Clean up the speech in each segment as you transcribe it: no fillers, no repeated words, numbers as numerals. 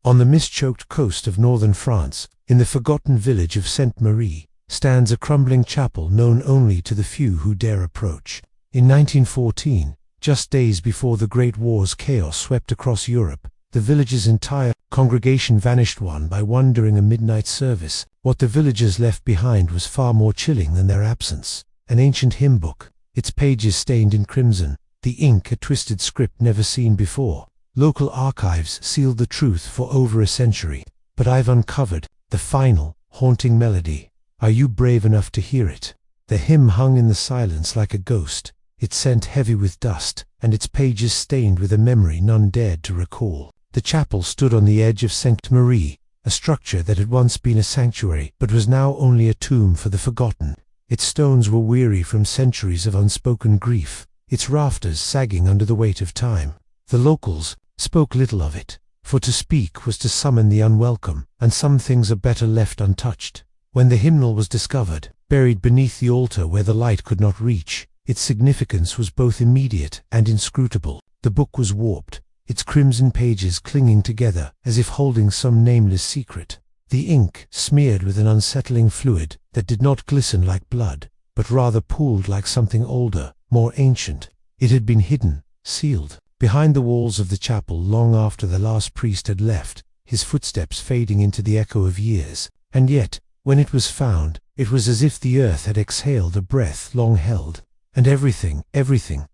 On the mist-choked coast of northern France, in the forgotten village of Sainte-Marie, stands a crumbling chapel known only to the few who dare approach. In 1914, just days before the Great War's chaos swept across Europe, the village's entire congregation vanished one by one during a midnight service. What the villagers left behind was far more chilling than their absence. An ancient hymn book, its pages stained in crimson, the ink a twisted script never seen before. Local archives sealed the truth for over a century, but I've uncovered the final, haunting melody. Are you brave enough to hear it? The hymn hung in the silence like a ghost, its scent heavy with dust, and its pages stained with a memory none dared to recall. The chapel stood on the edge of Sainte-Marie, a structure that had once been a sanctuary but was now only a tomb for the forgotten. Its stones were weary from centuries of unspoken grief, its rafters sagging under the weight of time. The locals spoke little of it, for to speak was to summon the unwelcome, and some things are better left untouched. When the hymnal was discovered, buried beneath the altar where the light could not reach, its significance was both immediate and inscrutable. The book was warped, its crimson pages clinging together as if holding some nameless secret. The ink smeared with an unsettling fluid that did not glisten like blood, but rather pooled like something older, more ancient. It had been hidden, sealed, behind the walls of the chapel long after the last priest had left, his footsteps fading into the echo of years. And yet, when it was found, it was as if the earth had exhaled a breath long held, and everything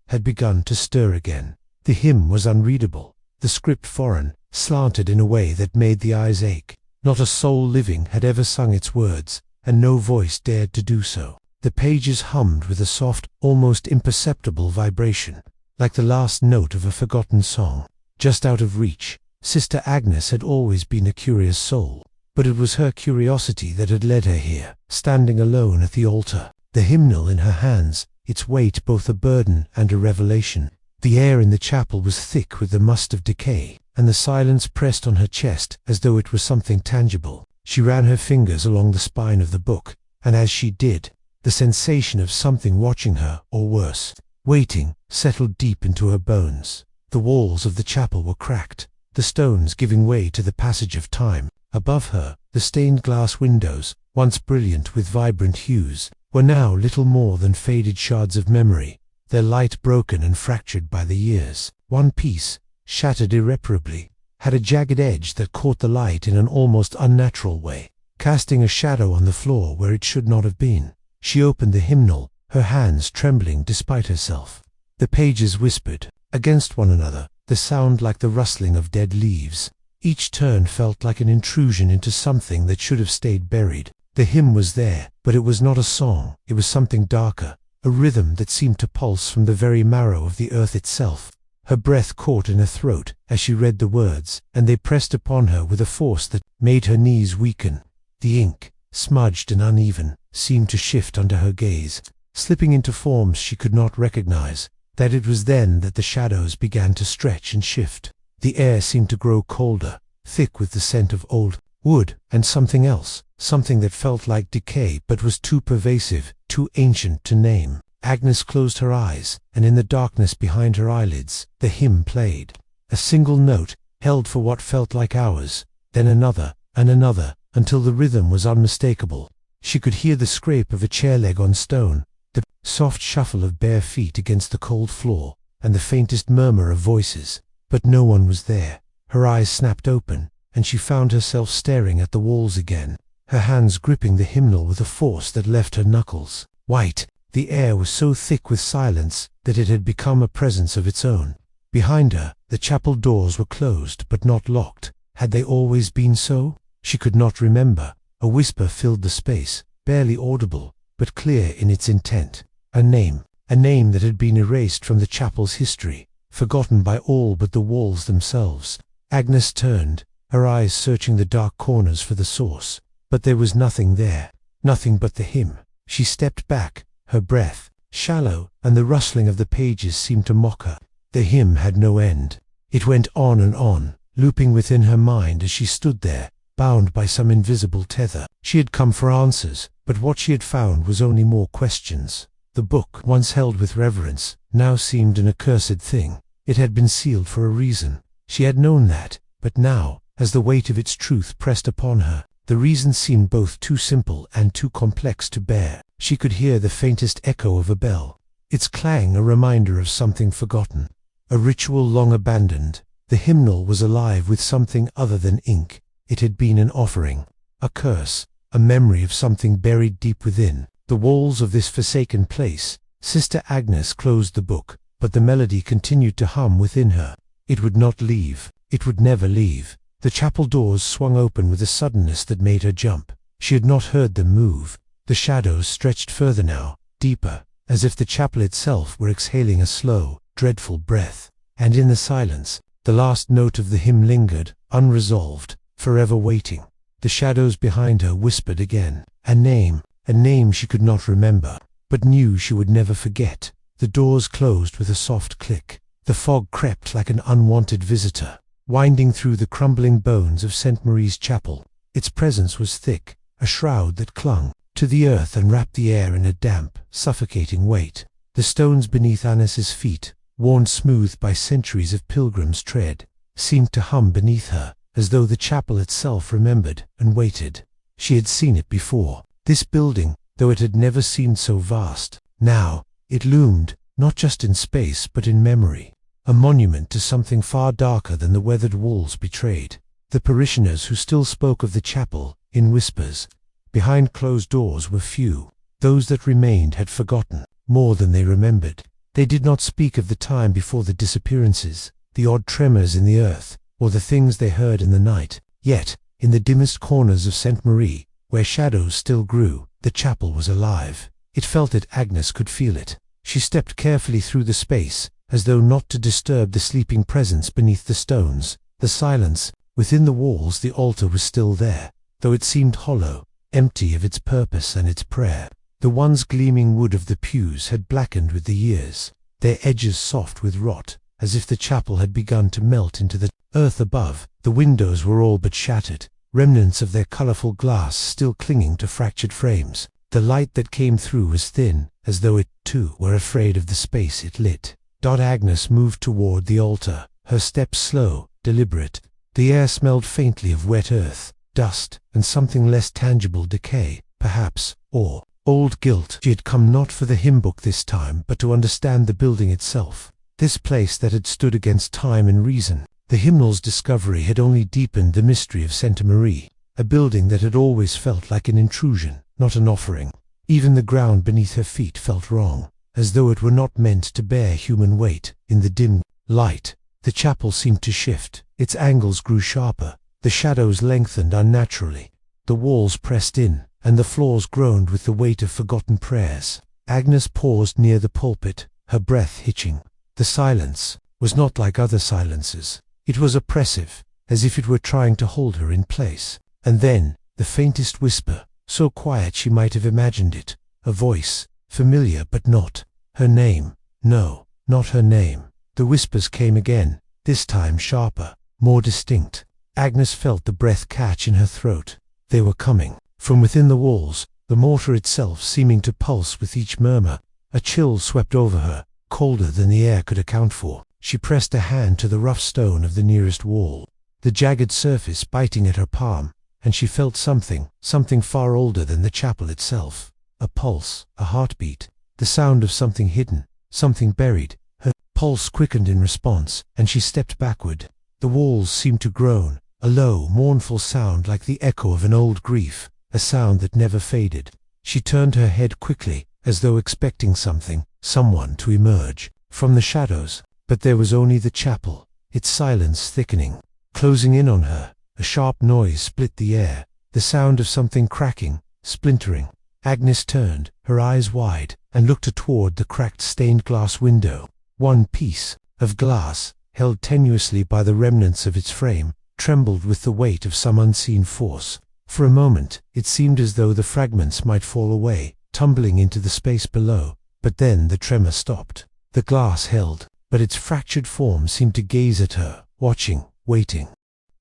had begun to stir again. The hymn was unreadable, the script foreign, slanted in a way that made the eyes ache. Not a soul living had ever sung its words, and no voice dared to do so. The pages hummed with a soft, almost imperceptible vibration, like the last note of a forgotten song. Just out of reach, Sister Agnes had always been a curious soul, but it was her curiosity that had led her here, standing alone at the altar, the hymnal in her hands, its weight both a burden and a revelation. The air in the chapel was thick with the must of decay, and the silence pressed on her chest as though it was something tangible. She ran her fingers along the spine of the book, and as she did, the sensation of something watching her, or worse, waiting, settled deep into her bones. The walls of the chapel were cracked, the stones giving way to the passage of time. Above her, the stained glass windows, once brilliant with vibrant hues, were now little more than faded shards of memory, their light broken and fractured by the years. One piece, shattered irreparably, had a jagged edge that caught the light in an almost unnatural way, casting a shadow on the floor where it should not have been. She opened the hymnal, her hands trembling despite herself. The pages whispered against one another, the sound like the rustling of dead leaves. Each turn felt like an intrusion into something that should have stayed buried. The hymn was there, but it was not a song, it was something darker, a rhythm that seemed to pulse from the very marrow of the earth itself. Her breath caught in her throat as she read the words, and they pressed upon her with a force that made her knees weaken. The ink, smudged and uneven, seemed to shift under her gaze, slipping into forms she could not recognize. That it was then that the shadows began to stretch and shift. The air seemed to grow colder, thick with the scent of old wood and something else, something that felt like decay but was too pervasive, too ancient to name. Agnes closed her eyes, and in the darkness behind her eyelids, the hymn played. A single note, held for what felt like hours, then another, and another, until the rhythm was unmistakable. She could hear the scrape of a chair leg on stone, the soft shuffle of bare feet against the cold floor, and the faintest murmur of voices. But no one was there. Her eyes snapped open, and she found herself staring at the walls again, her hands gripping the hymnal with a force that left her knuckles white. The air was so thick with silence that it had become a presence of its own. Behind her, the chapel doors were closed but not locked. Had they always been so? She could not remember. A whisper filled the space, barely audible, but clear in its intent. A name that had been erased from the chapel's history, forgotten by all but the walls themselves. Agnes turned, her eyes searching the dark corners for the source, but there was nothing there, nothing but the hymn. She stepped back, her breath shallow, and the rustling of the pages seemed to mock her. The hymn had no end. It went on and on, looping within her mind as she stood there, bound by some invisible tether. She had come for answers, but what she had found was only more questions. The book, once held with reverence, now seemed an accursed thing. It had been sealed for a reason. She had known that, but now, as the weight of its truth pressed upon her. The reason seemed both too simple and too complex to bear. She could hear the faintest echo of a bell, its clang a reminder of something forgotten, a ritual long abandoned. The hymnal was alive with something other than ink. It had been an offering, a curse, a memory of something buried deep within the walls of this forsaken place. Sister Agnes closed the book, but the melody continued to hum within her. It would not leave. It would never leave. The chapel doors swung open with a suddenness that made her jump. She had not heard them move. The shadows stretched further now, deeper, as if the chapel itself were exhaling a slow, dreadful breath. And in the silence, the last note of the hymn lingered, unresolved, forever waiting. The shadows behind her whispered again. A name she could not remember, but knew she would never forget. The doors closed with a soft click. The fog crept like an unwanted visitor, winding through the crumbling bones of St. Marie's Chapel. Its presence was thick, a shroud that clung to the earth and wrapped the air in a damp, suffocating weight. The stones beneath Agnes's feet, worn smooth by centuries of pilgrims' tread, seemed to hum beneath her, as though the chapel itself remembered and waited. She had seen it before. This building, though it had never seemed so vast, now it loomed, not just in space but in memory, a monument to something far darker than the weathered walls betrayed. The parishioners who still spoke of the chapel, in whispers, behind closed doors, were few. Those that remained had forgotten more than they remembered. They did not speak of the time before the disappearances, the odd tremors in the earth, or the things they heard in the night. Yet, in the dimmest corners of St. Marie, where shadows still grew, the chapel was alive. It felt it. Agnes could feel it. She stepped carefully through the space, as though not to disturb the sleeping presence beneath the stones. The silence, within the walls. The altar was still there, though it seemed hollow, empty of its purpose and its prayer. The once gleaming wood of the pews had blackened with the years, their edges soft with rot, as if the chapel had begun to melt into the earth above. The windows were all but shattered, remnants of their colorful glass still clinging to fractured frames. The light that came through was thin, as though it, too, were afraid of the space it lit. Agnes moved toward the altar, her steps slow, deliberate. The air smelled faintly of wet earth, dust, and something less tangible, decay, perhaps, or old guilt. She had come not for the hymn book this time, but to understand the building itself, this place that had stood against time and reason. The hymnal's discovery had only deepened the mystery of St. Marie, a building that had always felt like an intrusion, not an offering. Even the ground beneath her feet felt wrong, as though it were not meant to bear human weight. In the dim light, the chapel seemed to shift. Its angles grew sharper, the shadows lengthened unnaturally, the walls pressed in, and the floors groaned with the weight of forgotten prayers. Agnes paused near the pulpit, her breath hitching. The silence was not like other silences. It was oppressive, as if it were trying to hold her in place. And then, the faintest whisper, so quiet she might have imagined it, a voice, familiar but not her name. No, not her name. The whispers came again, this time sharper, more distinct. Agnes felt the breath catch in her throat. They were coming from within the walls, the mortar itself seeming to pulse with each murmur. A chill swept over her, colder than the air could account for. She pressed a hand to the rough stone of the nearest wall, the jagged surface biting at her palm, and she felt something far older than the chapel itself. A pulse, a heartbeat, the sound of something hidden, something buried. Her pulse quickened in response, and she stepped backward. The walls seemed to groan, a low, mournful sound like the echo of an old grief, a sound that never faded. She turned her head quickly, as though expecting someone to emerge from the shadows. But there was only the chapel, its silence thickening, closing in on her. A sharp noise split the air, the sound of something cracking, splintering. Agnes turned, her eyes wide, and looked toward the cracked stained glass window. One piece of glass, held tenuously by the remnants of its frame, trembled with the weight of some unseen force. For a moment, it seemed as though the fragments might fall away, tumbling into the space below. But then the tremor stopped. The glass held, but its fractured form seemed to gaze at her, watching, waiting.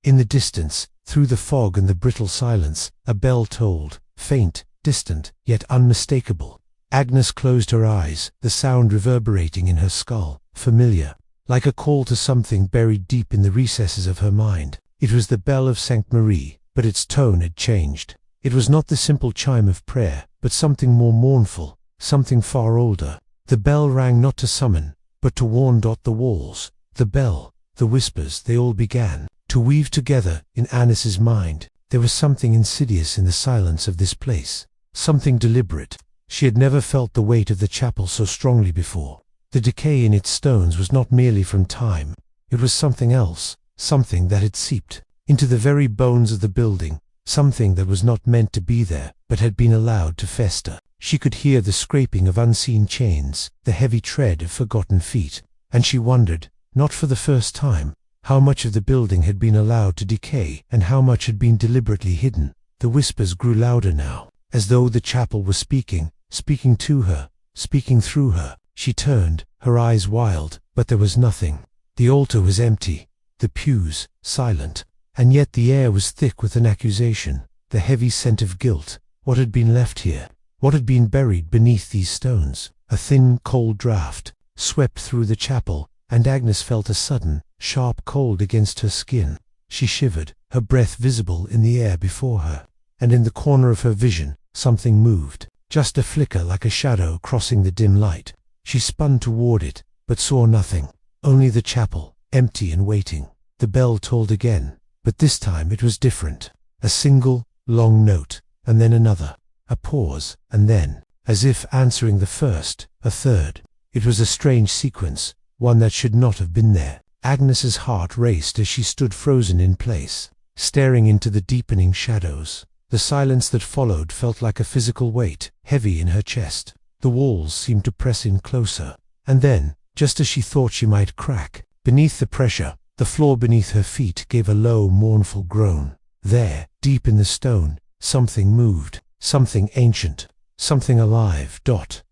In the distance, through the fog and the brittle silence, a bell tolled, faint, distant, yet unmistakable. Agnes closed her eyes, the sound reverberating in her skull, familiar, like a call to something buried deep in the recesses of her mind. It was the bell of Saint Marie, but its tone had changed. It was not the simple chime of prayer, but something more mournful, something far older. The bell rang not to summon, but to warn. The walls, the bell, the whispers, they all began to weave together in Annis's mind. There was something insidious in the silence of this place, something deliberate. She had never felt the weight of the chapel so strongly before. The decay in its stones was not merely from time. It was something else, something that had seeped into the very bones of the building, something that was not meant to be there, but had been allowed to fester. She could hear the scraping of unseen chains, the heavy tread of forgotten feet, and she wondered, not for the first time, how much of the building had been allowed to decay and how much had been deliberately hidden. The whispers grew louder now, as though the chapel was speaking to her, speaking through her. She turned, her eyes wild, but there was nothing. The altar was empty, the pews silent, and yet the air was thick with an accusation, the heavy scent of guilt. What had been left here? What had been buried beneath these stones? A thin, cold draught swept through the chapel, and Agnes felt a sudden, sharp cold against her skin. She shivered, her breath visible in the air before her, and in the corner of her vision, something moved, just a flicker like a shadow crossing the dim light. She spun toward it, but saw nothing, only the chapel, empty and waiting. The bell tolled again, but this time it was different. A single, long note, and then another, a pause, and then, as if answering the first, a third. It was a strange sequence, one that should not have been there. Agnes's heart raced as she stood frozen in place, staring into the deepening shadows. The silence that followed felt like a physical weight, heavy in her chest. The walls seemed to press in closer, and then, just as she thought she might crack, beneath the pressure, the floor beneath her feet gave a low, mournful groan. There, deep in the stone, something moved, something ancient, something alive.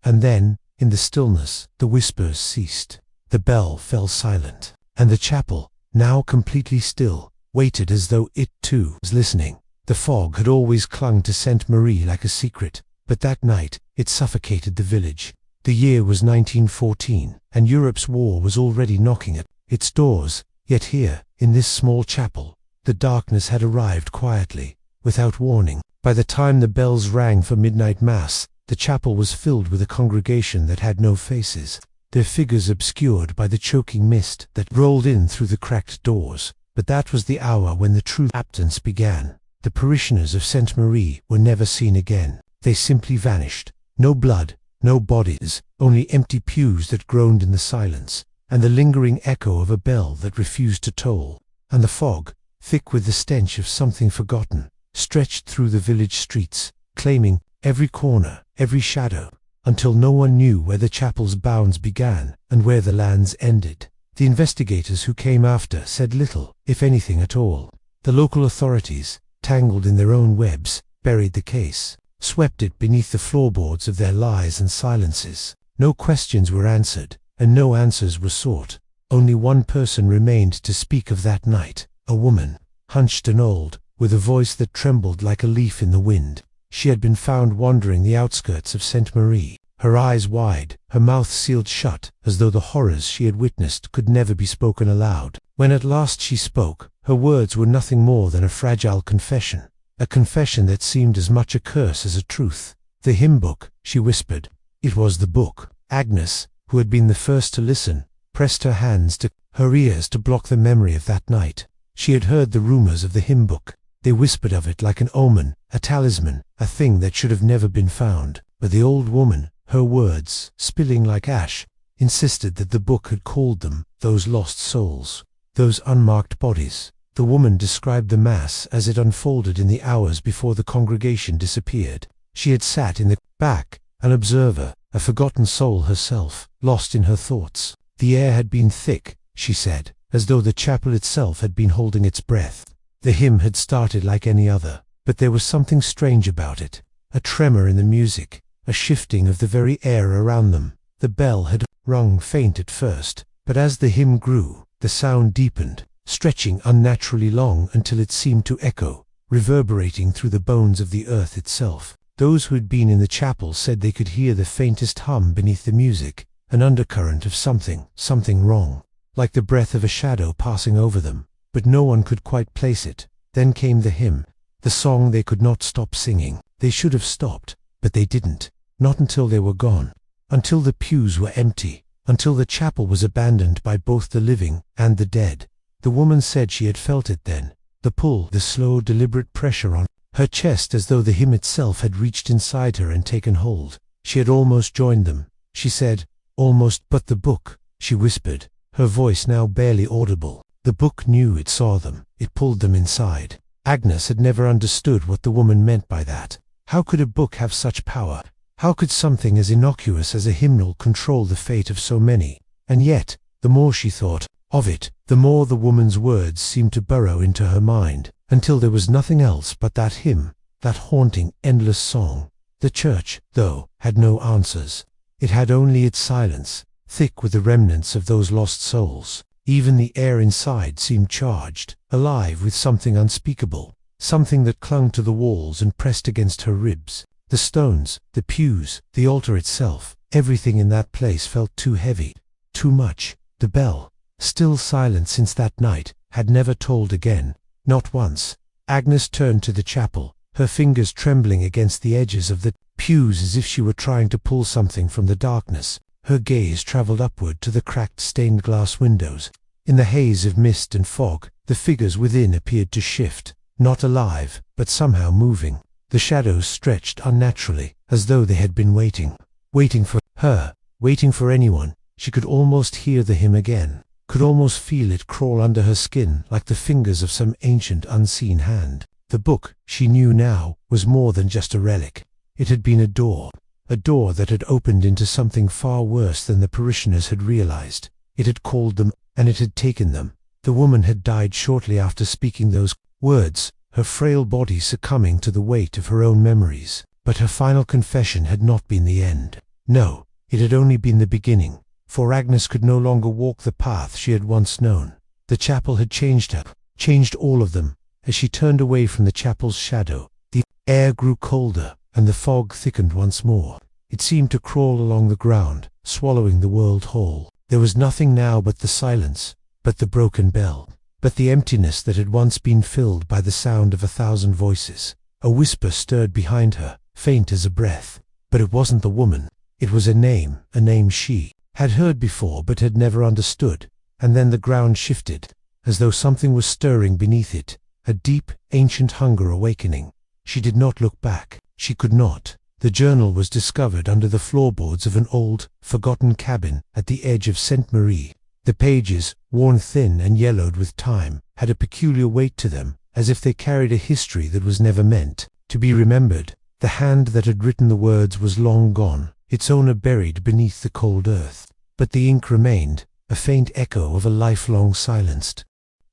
And then, in the stillness, the whispers ceased. The bell fell silent, and the chapel, now completely still, waited as though it too was listening. The fog had always clung to Saint Marie like a secret, but that night it suffocated the village. The year was 1914, and Europe's war was already knocking at its doors. Yet here, in this small chapel, the darkness had arrived quietly, without warning. By the time the bells rang for midnight mass, the chapel was filled with a congregation that had no faces, their figures obscured by the choking mist that rolled in through the cracked doors. But that was the hour when the true absence began. The parishioners of Saint Marie were never seen again. They simply vanished. No blood, no bodies, only empty pews that groaned in the silence, and the lingering echo of a bell that refused to toll. And the fog, thick with the stench of something forgotten, stretched through the village streets, claiming every corner, every shadow, until no one knew where the chapel's bounds began and where the lands ended. The investigators who came after said little, if anything at all. The local authorities, tangled in their own webs, buried the case, swept it beneath the floorboards of their lies and silences. No questions were answered, and no answers were sought. Only one person remained to speak of that night, a woman, hunched and old, with a voice that trembled like a leaf in the wind. She had been found wandering the outskirts of Saint Marie, her eyes wide, her mouth sealed shut, as though the horrors she had witnessed could never be spoken aloud. When at last she spoke, her words were nothing more than a fragile confession, a confession that seemed as much a curse as a truth. "The hymn book," she whispered. It was the book. Agnes, who had been the first to listen, pressed her hands to her ears to block the memory of that night. She had heard the rumors of the hymn book. They whispered of it like an omen, a talisman, a thing that should have never been found. But the old woman, her words, spilling like ash, insisted that the book had called them, those lost souls, those unmarked bodies. The woman described the Mass as it unfolded in the hours before the congregation disappeared. She had sat in the back, an observer, a forgotten soul herself, lost in her thoughts. The air had been thick, she said, as though the chapel itself had been holding its breath. The hymn had started like any other, but there was something strange about it, a tremor in the music, a shifting of the very air around them. The bell had rung faint at first, but as the hymn grew, the sound deepened, stretching unnaturally long until it seemed to echo, reverberating through the bones of the earth itself. Those who had been in the chapel said they could hear the faintest hum beneath the music, an undercurrent of something wrong, like the breath of a shadow passing over them. but no one could quite place it. Then came the hymn, the song they could not stop singing. They should have stopped, but they didn't. Not until they were gone. Until the pews were empty. Until the chapel was abandoned by both the living and the dead. The woman said she had felt it then. The pull, the slow, deliberate pressure on her chest, as though the hymn itself had reached inside her and taken hold. She had almost joined them, she said. Almost. But the book, she whispered, her voice now barely audible. The book knew, it saw them, it pulled them inside. Agnes had never understood what the woman meant by that. How could a book have such power? How could something as innocuous as a hymnal control the fate of so many? And yet, the more she thought of it, the more the woman's words seemed to burrow into her mind, until there was nothing else but that hymn, that haunting, endless song. The church, though, had no answers. It had only its silence, thick with the remnants of those lost souls. Even the air inside seemed charged, alive with something unspeakable, something that clung to the walls and pressed against her ribs. The stones, the pews, the altar itself, everything in that place felt too heavy, too much. The bell, still silent since that night, had never tolled again, not once. Agnes turned to the chapel, her fingers trembling against the edges of the pews as if she were trying to pull something from the darkness. Her gaze travelled upward to the cracked stained glass windows. In the haze of mist and fog, the figures within appeared to shift, not alive, but somehow moving. The shadows stretched unnaturally, as though they had been waiting. Waiting for her, waiting for anyone. She could almost hear the hymn again, could almost feel it crawl under her skin like the fingers of some ancient unseen hand. The book, she knew now, was more than just a relic. It had been a door that had opened into something far worse than the parishioners had realized. It had called them, and it had taken them. The woman had died shortly after speaking those words, her frail body succumbing to the weight of her own memories. But her final confession had not been the end. No, it had only been the beginning, for Agnes could no longer walk the path she had once known. The chapel had changed her, changed all of them. As she turned away from the chapel's shadow, the air grew colder, and the fog thickened once more. It seemed to crawl along the ground, swallowing the world whole. There was nothing now but the silence, but the broken bell, but the emptiness that had once been filled by the sound of 1,000 voices. A whisper stirred behind her, faint as a breath. But it wasn't the woman. It was a name she had heard before but had never understood. And then the ground shifted, as though something was stirring beneath it, a deep, ancient hunger awakening. She did not look back. She could not. The journal was discovered under the floorboards of an old, forgotten cabin at the edge of Sainte Marie. The pages, worn thin and yellowed with time, had a peculiar weight to them, as if they carried a history that was never meant to be remembered. The hand that had written the words was long gone, its owner buried beneath the cold earth. But the ink remained, a faint echo of a lifelong silenced.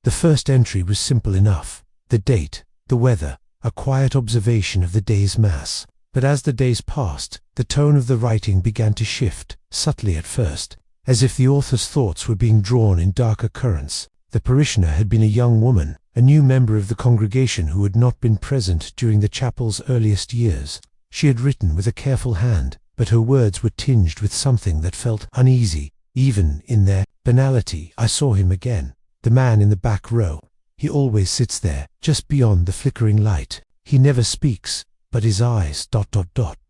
The first entry was simple enough. The date, the weather, a quiet observation of the day's mass. But as the days passed, the tone of the writing began to shift, subtly at first, as if the author's thoughts were being drawn in darker currents. The parishioner had been a young woman, a new member of the congregation who had not been present during the chapel's earliest years. She had written with a careful hand, but her words were tinged with something that felt uneasy, even in their banality. I saw him again, the man in the back row. He always sits there, just beyond the flickering light. He never speaks, but his eyes,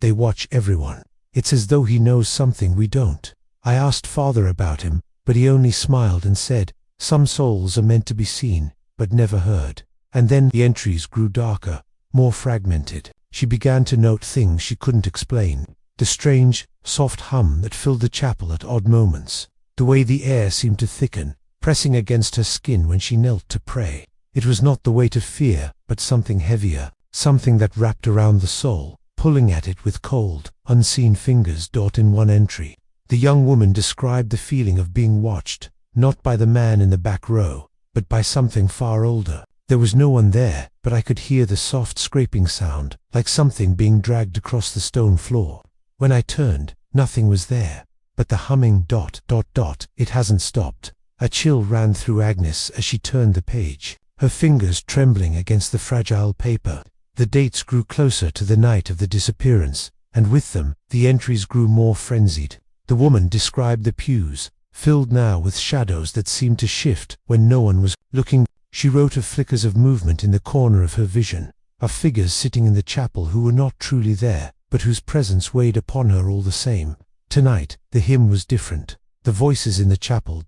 they watch everyone. It's as though he knows something we don't. I asked Father about him, but he only smiled and said, "Some souls are meant to be seen, but never heard." And then the entries grew darker, more fragmented. She began to note things she couldn't explain. The strange, soft hum that filled the chapel at odd moments. The way the air seemed to thicken, pressing against her skin when she knelt to pray. It was not the weight of fear, but something heavier, something that wrapped around the soul, pulling at it with cold, unseen fingers. In one entry, the young woman described the feeling of being watched, not by the man in the back row, but by something far older. There was no one there, but I could hear the soft scraping sound, like something being dragged across the stone floor. When I turned, nothing was there, but the humming ... It hasn't stopped. A chill ran through Agnes as she turned the page, her fingers trembling against the fragile paper. The dates grew closer to the night of the disappearance, and with them, the entries grew more frenzied. The woman described the pews, filled now with shadows that seemed to shift when no one was looking. She wrote of flickers of movement in the corner of her vision, of figures sitting in the chapel who were not truly there, but whose presence weighed upon her all the same. Tonight, the hymn was different. The voices in the chapel,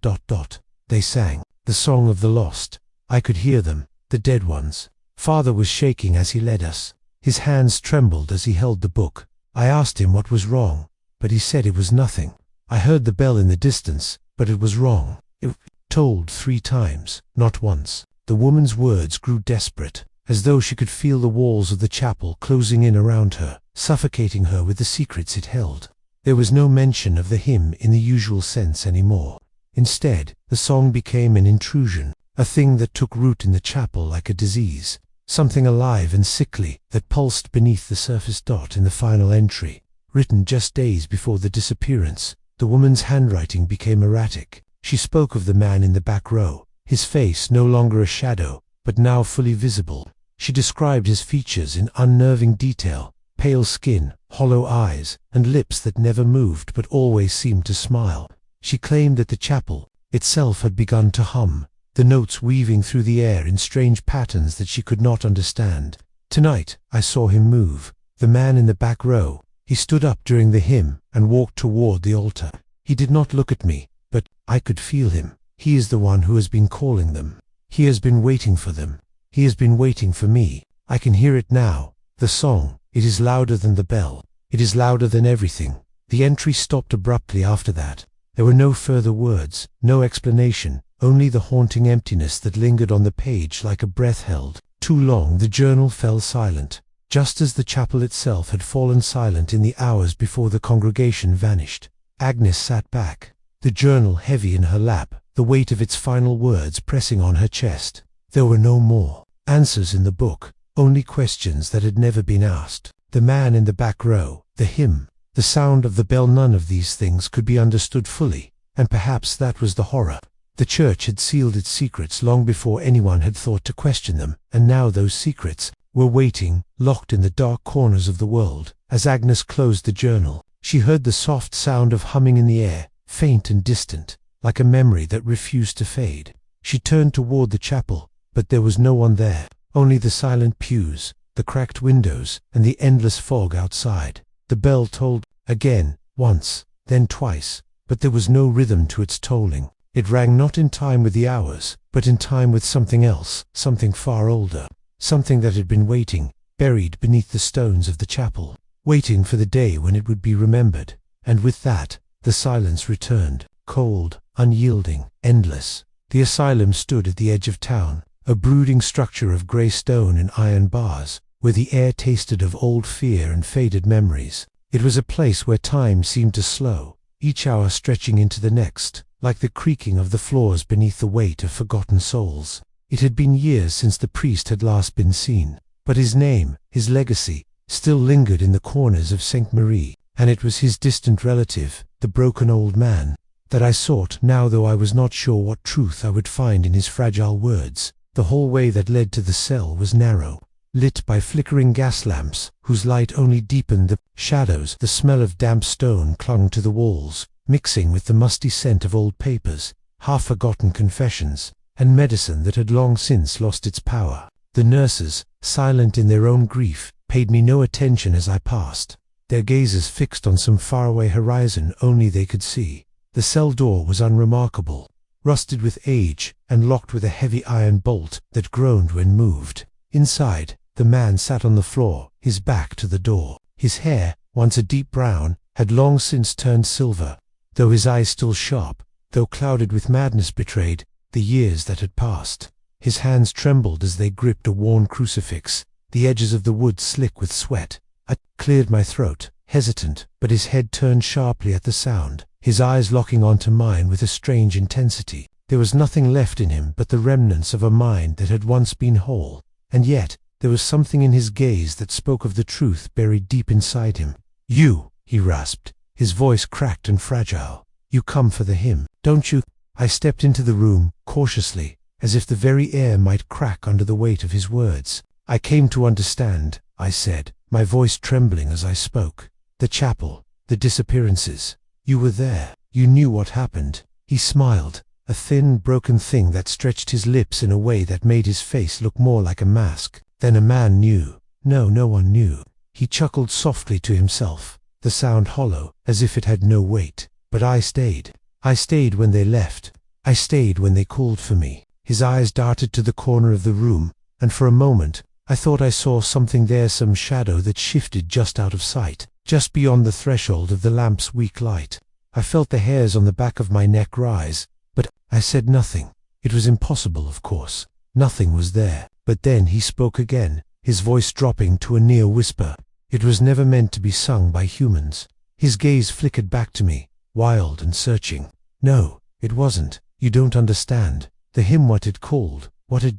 they sang the song of the lost. I could hear them, the dead ones. Father was shaking as he led us. His hands trembled as he held the book. I asked him what was wrong, but he said it was nothing. I heard the bell in the distance, but it was wrong. It tolled 3 times, not once. The woman's words grew desperate, as though she could feel the walls of the chapel closing in around her, suffocating her with the secrets it held. There was no mention of the hymn in the usual sense anymore. Instead, the song became an intrusion, a thing that took root in the chapel like a disease, something alive and sickly that pulsed beneath the surface. In the final entry, written just days before the disappearance, the woman's handwriting became erratic. She spoke of the man in the back row, his face no longer a shadow, but now fully visible. She described his features in unnerving detail: pale skin, hollow eyes, and lips that never moved but always seemed to smile. She claimed that the chapel itself had begun to hum, the notes weaving through the air in strange patterns that she could not understand. Tonight, I saw him move, the man in the back row. He stood up during the hymn and walked toward the altar. He did not look at me, but I could feel him. He is the one who has been calling them. He has been waiting for them. He has been waiting for me. I can hear it now. The song, it is louder than the bell. It is louder than everything. The entry stopped abruptly after that. There were no further words, no explanation, only the haunting emptiness that lingered on the page like a breath held too long. The journal fell silent, just as the chapel itself had fallen silent in the hours before the congregation vanished. Agnes sat back, the journal heavy in her lap, the weight of its final words pressing on her chest. There were no more answers in the book, only questions that had never been asked. The man in the back row, the hymn, the sound of the bell, none of these things could be understood fully, and perhaps that was the horror. The church had sealed its secrets long before anyone had thought to question them, and now those secrets were waiting, locked in the dark corners of the world. As Agnes closed the journal, she heard the soft sound of humming in the air, faint and distant, like a memory that refused to fade. She turned toward the chapel, but there was no one there, only the silent pews, the cracked windows, and the endless fog outside. The bell tolled again, once, then twice, but there was no rhythm to its tolling. It rang not in time with the hours, but in time with something else, something far older, something that had been waiting, buried beneath the stones of the chapel, waiting for the day when it would be remembered. And with that, the silence returned, cold, unyielding, endless. The asylum stood at the edge of town, a brooding structure of grey stone and iron bars, where the air tasted of old fear and faded memories. It was a place where time seemed to slow, each hour stretching into the next, like the creaking of the floors beneath the weight of forgotten souls. It had been years since the priest had last been seen, but his name, his legacy, still lingered in the corners of St. Marie, and it was his distant relative, the broken old man, that I sought now, though I was not sure what truth I would find in his fragile words. The hallway that led to the cell was narrow, lit by flickering gas lamps, whose light only deepened the shadows. The smell of damp stone clung to the walls, mixing with the musty scent of old papers, half-forgotten confessions, and medicine that had long since lost its power. The nurses, silent in their own grief, paid me no attention as I passed, their gazes fixed on some faraway horizon only they could see. The cell door was unremarkable, rusted with age, and locked with a heavy iron bolt that groaned when moved. Inside, the man sat on the floor, his back to the door. His hair, once a deep brown, had long since turned silver, though his eyes still sharp, though clouded with madness, betrayed the years that had passed. His hands trembled as they gripped a worn crucifix, the edges of the wood slick with sweat. I cleared my throat, hesitant, but his head turned sharply at the sound, his eyes locking onto mine with a strange intensity. There was nothing left in him but the remnants of a mind that had once been whole, and yet there was something in his gaze that spoke of the truth buried deep inside him. "You," he rasped, his voice cracked and fragile. "You come for the hymn, don't you?" I stepped into the room, cautiously, as if the very air might crack under the weight of his words. "I came to understand," I said, my voice trembling as I spoke. "The chapel, the disappearances. You were there. You knew what happened." He smiled, a thin, broken thing that stretched his lips in a way that made his face look more like a mask than a man knew. No one knew. He chuckled softly to himself, the sound hollow, as if it had no weight. But I stayed. I stayed when they left. I stayed when they called for me. His eyes darted to the corner of the room, and for a moment, I thought I saw something there, some shadow that shifted just out of sight, just beyond the threshold of the lamp's weak light. I felt the hairs on the back of my neck rise, but I said nothing. It was impossible, of course. Nothing was there. But then he spoke again, his voice dropping to a near whisper. It was never meant to be sung by humans. His gaze flickered back to me, wild and searching. No, it wasn't. You don't understand. The hymn, what it called, what it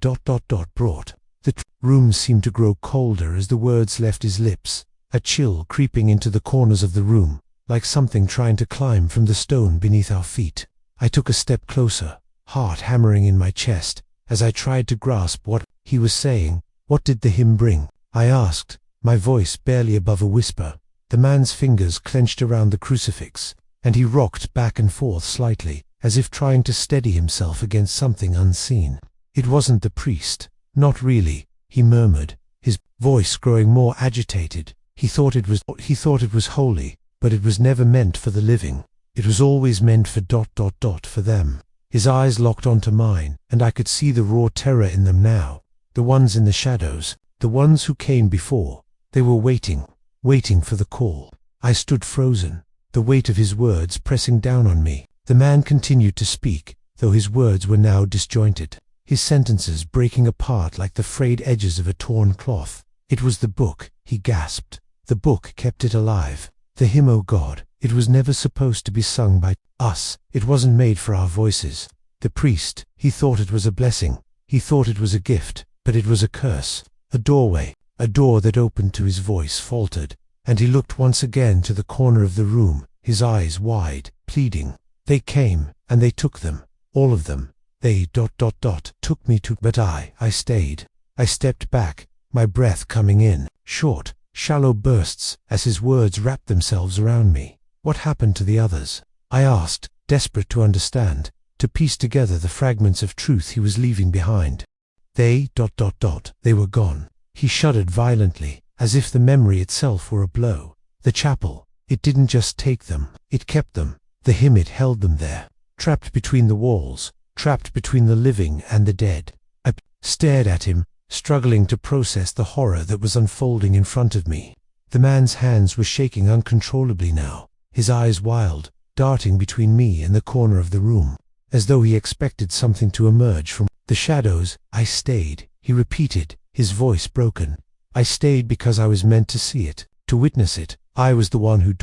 brought. The room seemed to grow colder as the words left his lips, a chill creeping into the corners of the room, like something trying to climb from the stone beneath our feet. I took a step closer, heart hammering in my chest, as I tried to grasp what he was saying. What did the hymn bring? I asked, my voice barely above a whisper. The man's fingers clenched around the crucifix, and he rocked back and forth slightly, as if trying to steady himself against something unseen. It wasn't the priest. Not really, he murmured, his voice growing more agitated. He thought it was holy, but it was never meant for the living. It was always meant for for them. His eyes locked onto mine, and I could see the raw terror in them now. The ones in the shadows, the ones who came before, they were waiting for the call. I stood frozen, the weight of his words pressing down on me. The man continued to speak, though his words were now disjointed, his sentences breaking apart like the frayed edges of a torn cloth. It was the book, he gasped. The book kept it alive. The hymn, oh God, it was never supposed to be sung by us. It wasn't made for our voices. The priest, he thought it was a blessing. He thought it was a gift, but it was a curse. A doorway, a door that opened to his voice faltered, and he looked once again to the corner of the room, his eyes wide, pleading. They came, and they took them, all of them. They took me to, but I stayed. I stepped back, my breath coming in, short, shallow bursts, as his words wrapped themselves around me. What happened to the others? I asked, desperate to understand, to piece together the fragments of truth he was leaving behind. They were gone. He shuddered violently, as if the memory itself were a blow. The chapel, it didn't just take them, it kept them. The hymn, it held them there, trapped between the walls, trapped between the living and the dead. I stared at him, struggling to process the horror that was unfolding in front of me. The man's hands were shaking uncontrollably now, his eyes wild, darting between me and the corner of the room, as though he expected something to emerge from the shadows. I stayed, he repeated, his voice broken. I stayed because I was meant to see it, to witness it. I was the one who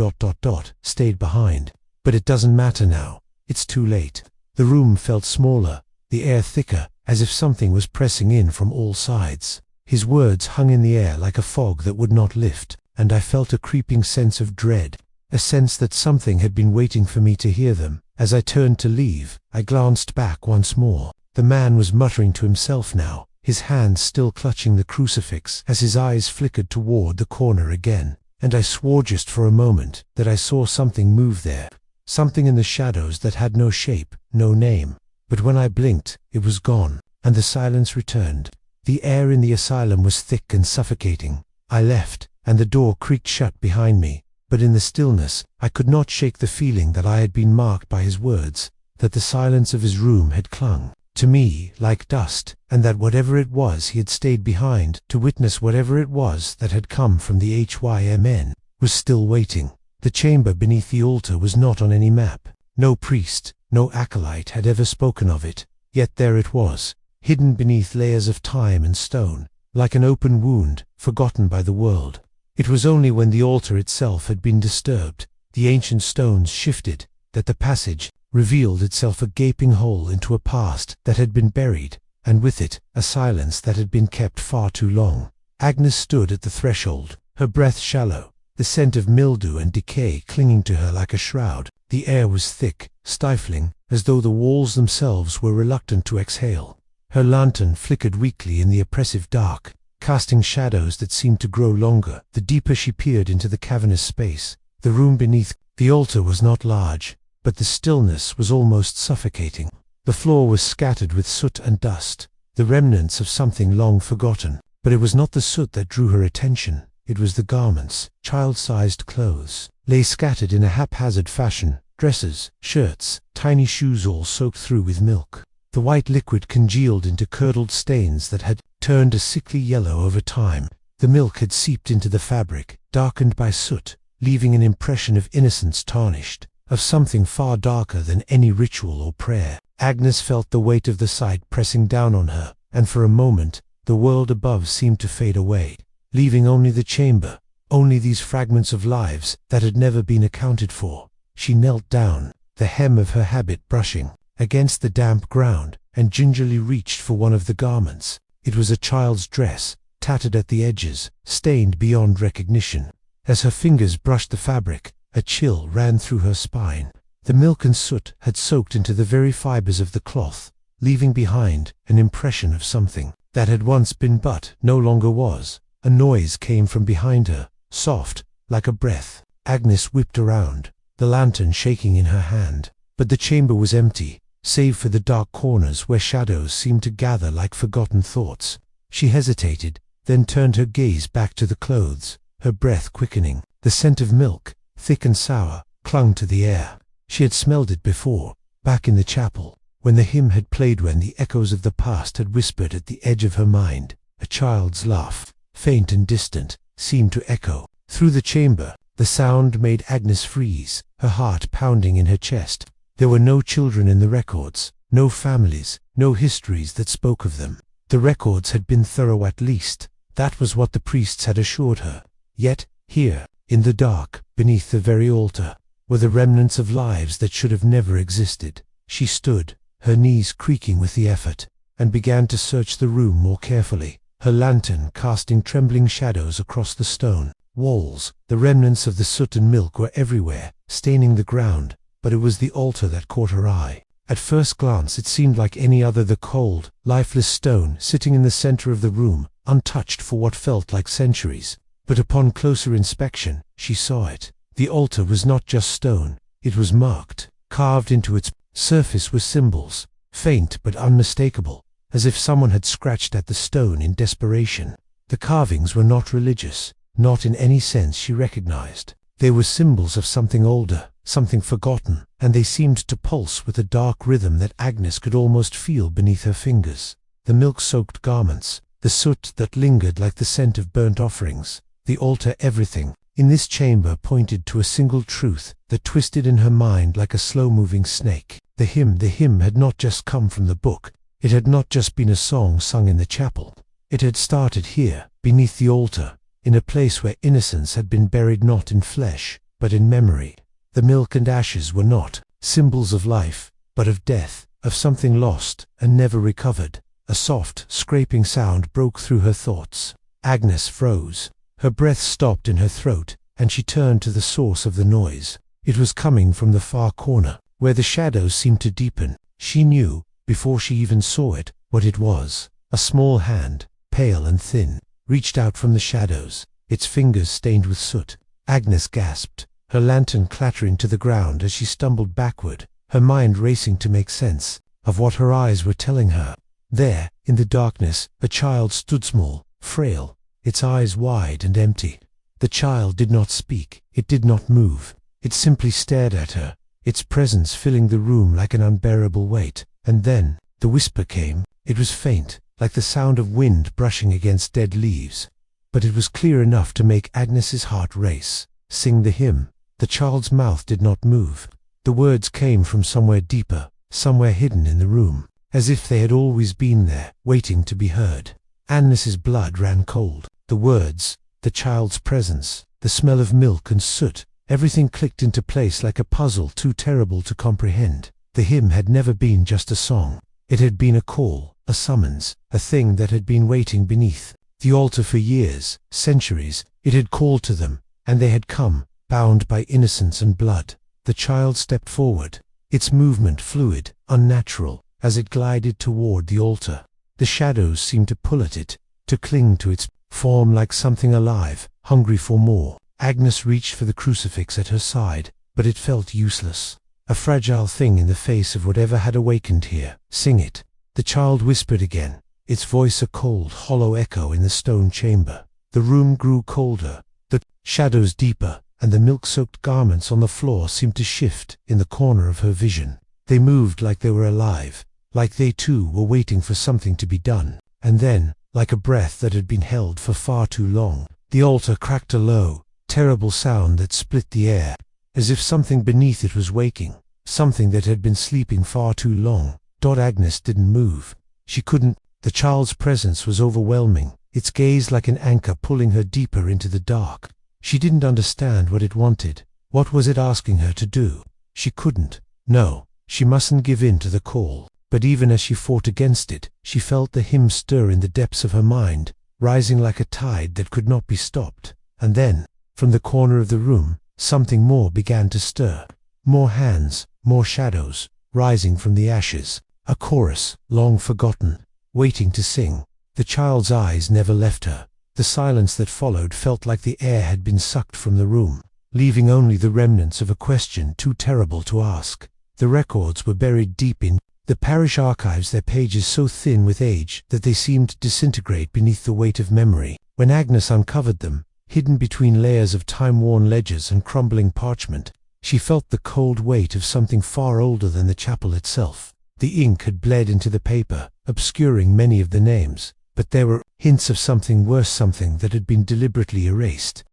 stayed behind. But it doesn't matter now. It's too late. The room felt smaller, the air thicker, as if something was pressing in from all sides. His words hung in the air like a fog that would not lift, and I felt a creeping sense of dread, a sense that something had been waiting for me to hear them. As I turned to leave, I glanced back once more. The man was muttering to himself now, his hands still clutching the crucifix as his eyes flickered toward the corner again, and I swore just for a moment that I saw something move there. Something in the shadows that had no shape, no name. But when I blinked, it was gone, and the silence returned. The air in the asylum was thick and suffocating. I left, and the door creaked shut behind me, but in the stillness, I could not shake the feeling that I had been marked by his words, that the silence of his room had clung to me like dust, and that whatever it was he had stayed behind to witness, whatever it was that had come from the hymn, was still waiting. The chamber beneath the altar was not on any map. No priest, no acolyte had ever spoken of it, yet there it was, hidden beneath layers of time and stone, like an open wound, forgotten by the world. It was only when the altar itself had been disturbed, the ancient stones shifted, that the passage revealed itself, a gaping hole into a past that had been buried, and with it, a silence that had been kept far too long. Agnes stood at the threshold, her breath shallow, the scent of mildew and decay clinging to her like a shroud. The air was thick, stifling, as though the walls themselves were reluctant to exhale. Her lantern flickered weakly in the oppressive dark, casting shadows that seemed to grow longer the deeper she peered into the cavernous space. The room beneath the altar was not large, but the stillness was almost suffocating. The floor was scattered with soot and dust, the remnants of something long forgotten. But it was not the soot that drew her attention. It was the garments. Child-sized clothes lay scattered in a haphazard fashion, dresses, shirts, tiny shoes, all soaked through with milk. The white liquid congealed into curdled stains that had turned a sickly yellow over time. The milk had seeped into the fabric, darkened by soot, leaving an impression of innocence tarnished, of something far darker than any ritual or prayer. Agnes felt the weight of the sight pressing down on her, and for a moment the world above seemed to fade away, leaving only the chamber, only these fragments of lives that had never been accounted for. She knelt down, the hem of her habit brushing against the damp ground, and gingerly reached for one of the garments. It was a child's dress, tattered at the edges, stained beyond recognition. As her fingers brushed the fabric, a chill ran through her spine. The milk and soot had soaked into the very fibers of the cloth, leaving behind an impression of something that had once been but no longer was. A noise came from behind her, soft, like a breath. Agnes whipped around, the lantern shaking in her hand. But the chamber was empty, save for the dark corners where shadows seemed to gather like forgotten thoughts. She hesitated, then turned her gaze back to the clothes, her breath quickening. The scent of milk, thick and sour, clung to the air. She had smelled it before, back in the chapel, when the hymn had played, when the echoes of the past had whispered at the edge of her mind. A child's laugh, faint and distant, seemed to echo through the chamber. The sound made Agnes freeze, her heart pounding in her chest. There were no children in the records, no families, no histories that spoke of them. The records had been thorough at least. That was what the priests had assured her. Yet, here, in the dark, beneath the very altar, were the remnants of lives that should have never existed. She stood, her knees creaking with the effort, and began to search the room more carefully, her lantern casting trembling shadows across the stone walls. The remnants of the soot and milk were everywhere, staining the ground, but it was the altar that caught her eye. At first glance it seemed like any other, the cold, lifeless stone sitting in the center of the room, untouched for what felt like centuries. But upon closer inspection, she saw it. The altar was not just stone, it was marked. Carved into its surface were symbols, faint but unmistakable, as if someone had scratched at the stone in desperation. The carvings were not religious, not in any sense she recognized. They were symbols of something older, something forgotten, and they seemed to pulse with a dark rhythm that Agnes could almost feel beneath her fingers. The milk-soaked garments, the soot that lingered like the scent of burnt offerings, the altar, everything in this chamber pointed to a single truth that twisted in her mind like a slow-moving snake. The hymn had not just come from the book. It had not just been a song sung in the chapel. It had started here, beneath the altar, in a place where innocence had been buried not in flesh, but in memory. The milk and ashes were not symbols of life, but of death, of something lost and never recovered. A soft, scraping sound broke through her thoughts. Agnes froze. Her breath stopped in her throat, and she turned to the source of the noise. It was coming from the far corner, where the shadows seemed to deepen. She knew, before she even saw it, what it was. A small hand, pale and thin, reached out from the shadows, its fingers stained with soot. Agnes gasped, her lantern clattering to the ground as she stumbled backward, her mind racing to make sense of what her eyes were telling her. There, in the darkness, a child stood, small, frail, its eyes wide and empty. The child did not speak, it did not move, it simply stared at her, its presence filling the room like an unbearable weight. And then, the whisper came. It was faint, like the sound of wind brushing against dead leaves, but it was clear enough to make Agnes's heart race. Sing the hymn. The child's mouth did not move. The words came from somewhere deeper, somewhere hidden in the room, as if they had always been there, waiting to be heard. Agnes's blood ran cold. The words, the child's presence, the smell of milk and soot, everything clicked into place like a puzzle too terrible to comprehend. The hymn had never been just a song. It had been a call, a summons, a thing that had been waiting beneath the altar for years, centuries. It had called to them, and they had come, bound by innocence and blood. The child stepped forward, its movement fluid, unnatural, as it glided toward the altar. The shadows seemed to pull at it, to cling to its form like something alive, hungry for more. Agnes reached for the crucifix at her side, but it felt useless. a fragile thing in the face of whatever had awakened here. "Sing it," the child whispered again, its voice a cold, hollow echo in the stone chamber. The room grew colder, the shadows deeper, and the milk-soaked garments on the floor seemed to shift in the corner of her vision. They moved like they were alive, like they too were waiting for something to be done. And then, like a breath that had been held for far too long, the altar cracked a low, terrible sound that split the air, as if something beneath it was waking, something that had been sleeping far too long. Agnes didn't move. She couldn't. The child's presence was overwhelming, its gaze like an anchor pulling her deeper into the dark. She didn't understand what it wanted. What was it asking her to do? She couldn't. No, she mustn't give in to the call. But even as she fought against it, she felt the hymn stir in the depths of her mind, rising like a tide that could not be stopped. And then, from the corner of the room, something more began to stir. More hands, more shadows, rising from the ashes. A chorus, long forgotten, waiting to sing. The child's eyes never left her. The silence that followed felt like the air had been sucked from the room, leaving only the remnants of a question too terrible to ask. The records were buried deep in the parish archives, their pages so thin with age that they seemed to disintegrate beneath the weight of memory. When Agnes uncovered them, hidden between layers of time-worn ledgers and crumbling parchment, she felt the cold weight of something far older than the chapel itself. The ink had bled into the paper, obscuring many of the names, but there were hints of something worse, something that had been deliberately erased.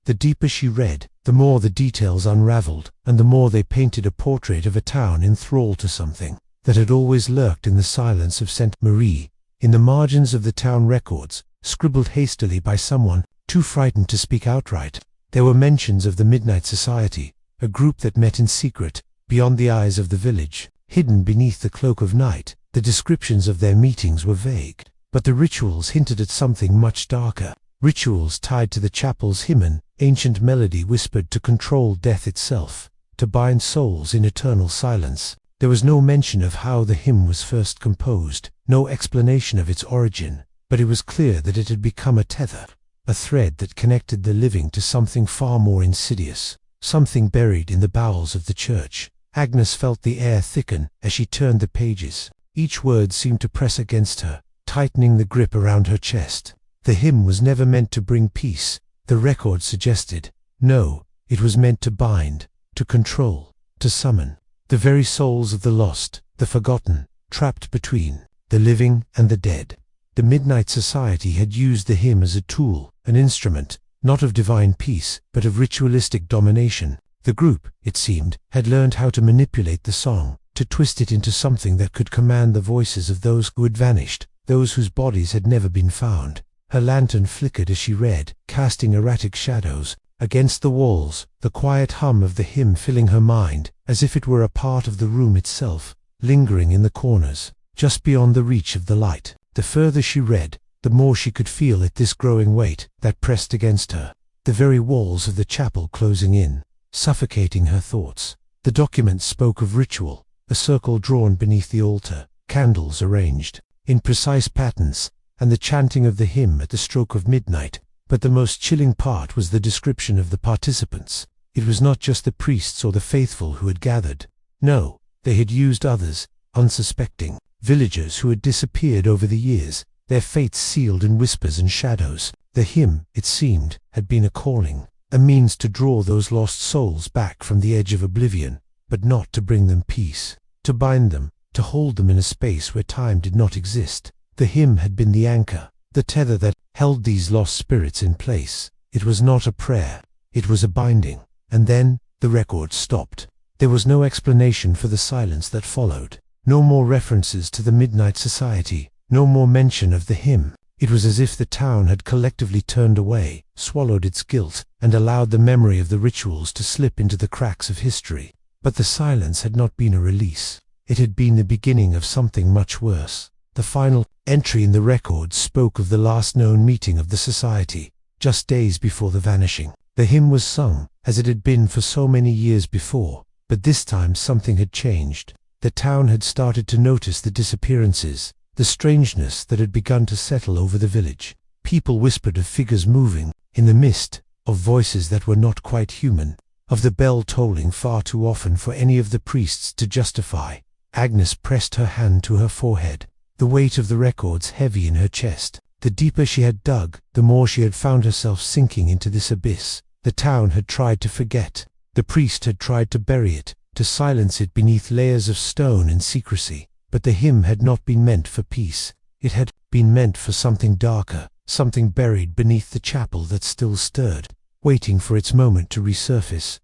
The deeper she read, the more the details unraveled, and the more they painted a portrait of a town in thrall to something that had always lurked in the silence of St. Marie, in the margins of the town records, scribbled hastily by someone too frightened to speak outright. There were mentions of the Midnight Society, a group that met in secret, beyond the eyes of the village, hidden beneath the cloak of night. The descriptions of their meetings were vague, but the rituals hinted at something much darker. Rituals tied to the chapel's hymn, ancient melody whispered to control death itself, to bind souls in eternal silence. There was no mention of how the hymn was first composed, no explanation of its origin, but it was clear that it had become a tether, a thread that connected the living to something far more insidious, something buried in the bowels of the church. Agnes felt the air thicken as she turned the pages. Each word seemed to press against her, tightening the grip around her chest. The hymn was never meant to bring peace, the record suggested. No, it was meant to bind, to control, to summon the very souls of the lost, the forgotten, trapped between the living and the dead. The Midnight Society had used the hymn as a tool, an instrument, not of divine peace, but of ritualistic domination. The group, it seemed, had learned how to manipulate the song, to twist it into something that could command the voices of those who had vanished, those whose bodies had never been found. Her lantern flickered as she read, casting erratic shadows against the walls, the quiet hum of the hymn filling her mind, as if it were a part of the room itself, lingering in the corners, just beyond the reach of the light. The further she read, the more she could feel it, this growing weight that pressed against her, the very walls of the chapel closing in, suffocating her thoughts. The document spoke of ritual, a circle drawn beneath the altar, candles arranged in precise patterns, and the chanting of the hymn at the stroke of midnight. But the most chilling part was the description of the participants. It was not just the priests or the faithful who had gathered. No, they had used others, unsuspecting, villagers who had disappeared over the years, their fates sealed in whispers and shadows. The hymn, it seemed, had been a calling, a means to draw those lost souls back from the edge of oblivion, but not to bring them peace, to bind them, to hold them in a space where time did not exist. The hymn had been the anchor, the tether that held these lost spirits in place. It was not a prayer, it was a binding. And then, the record stopped. There was no explanation for the silence that followed. No more references to the Midnight Society, no more mention of the hymn. It was as if the town had collectively turned away, swallowed its guilt, and allowed the memory of the rituals to slip into the cracks of history. But the silence had not been a release. It had been the beginning of something much worse. The final entry in the records spoke of the last known meeting of the society, just days before the vanishing. The hymn was sung, as it had been for so many years before, but this time something had changed. The town had started to notice the disappearances, the strangeness that had begun to settle over the village. People whispered of figures moving in the mist, of voices that were not quite human. of the bell tolling far too often for any of the priests to justify. Agnes pressed her hand to her forehead, the weight of the records heavy in her chest. The deeper she had dug, the more she had found herself sinking into this abyss. The town had tried to forget. The priest had tried to bury it, to silence it beneath layers of stone and secrecy. But the hymn had not been meant for peace. It had been meant for something darker, something buried beneath the chapel that still stirred, waiting for its moment to resurface.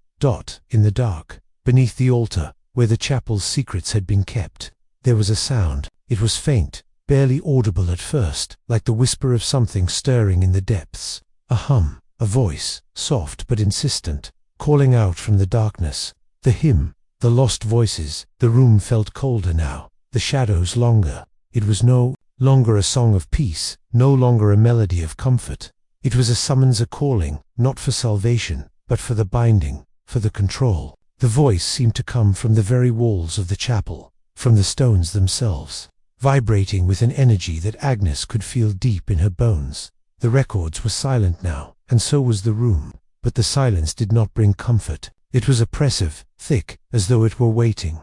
In the dark, beneath the altar, where the chapel's secrets had been kept, there was a sound. It was faint, barely audible at first, like the whisper of something stirring in the depths. A hum, a voice, soft but insistent, calling out from the darkness. The hymn, the lost voices. The room felt colder now, the shadows longer. It was no longer a song of peace, no longer a melody of comfort. It was a summons, a calling, not for salvation, but for the binding, for the control. The voice seemed to come from the very walls of the chapel, from the stones themselves, vibrating with an energy that Agnes could feel deep in her bones. The records were silent now, and so was the room, but the silence did not bring comfort. It was oppressive, thick, as though it were waiting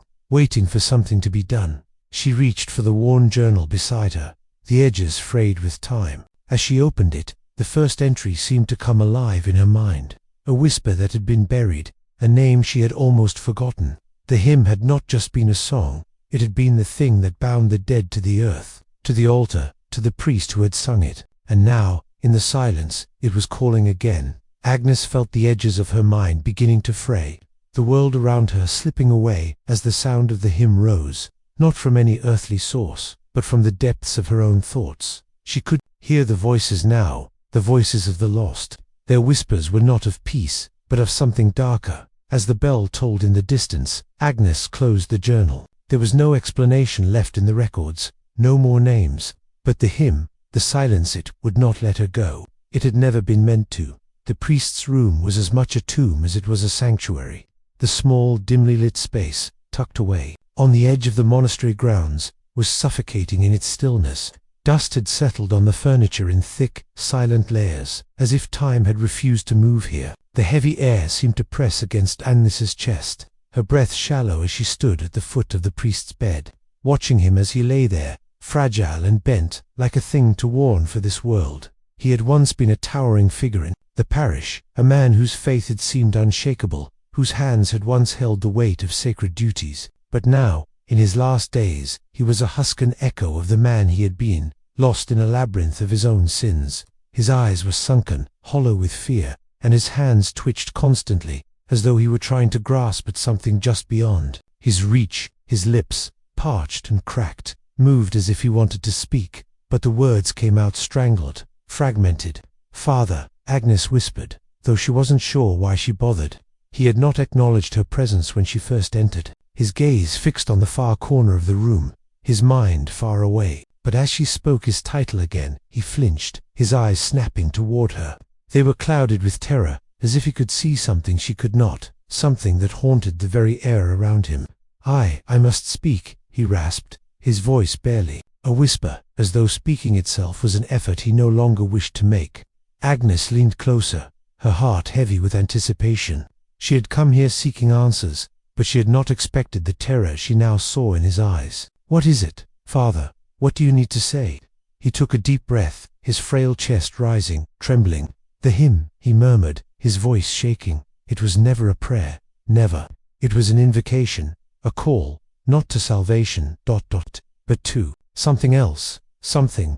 for something to be done. She reached for the worn journal beside her, the edges frayed with time. As she opened it, the first entry seemed to come alive in her mind, a whisper that had been buried, a name she had almost forgotten. The hymn had not just been a song, it had been the thing that bound the dead to the earth, to the altar, to the priest who had sung it. And now, in the silence, it was calling again. Agnes felt the edges of her mind beginning to fray, the world around her slipping away as the sound of the hymn rose, not from any earthly source, but from the depths of her own thoughts. She could hear the voices now, the voices of the lost. Their whispers were not of peace, but of something darker. As the bell tolled in the distance, Agnes closed the journal. There was no explanation left in the records, no more names. But the hymn, the silence, it would not let her go. It had never been meant to. The priest's room was as much a tomb as it was a sanctuary. The small, dimly lit space, tucked away on the edge of the monastery grounds, was suffocating in its stillness. Dust had settled on the furniture in thick, silent layers, as if time had refused to move here. The heavy air seemed to press against Agnes's chest, her breath shallow as she stood at the foot of the priest's bed, watching him as he lay there, fragile and bent, like a thing to warn for this world. He had once been a towering figure in the parish, a man whose faith had seemed unshakable, whose hands had once held the weight of sacred duties. But now, in his last days, he was a husk and echo of the man he had been, lost in a labyrinth of his own sins. His eyes were sunken, hollow with fear, and his hands twitched constantly, as though he were trying to grasp at something just beyond his reach. His lips, parched and cracked, moved as if he wanted to speak, but the words came out strangled, fragmented. "Father," Agnes whispered, though she wasn't sure why she bothered. He had not acknowledged her presence when she first entered, his gaze fixed on the far corner of the room, his mind far away. But as she spoke his title again, he flinched, his eyes snapping toward her. They were clouded with terror, as if he could see something she could not, something that haunted the very air around him. I must speak," he rasped, his voice barely a whisper, as though speaking itself was an effort he no longer wished to make. Agnes leaned closer, her heart heavy with anticipation. She had come here seeking answers, but she had not expected the terror she now saw in his eyes. "What is it, Father? What do you need to say?" He took a deep breath, his frail chest rising, trembling. "The hymn," he murmured, his voice shaking. It was never a prayer, never. It was an invocation, a call, not to salvation, but to something else, something,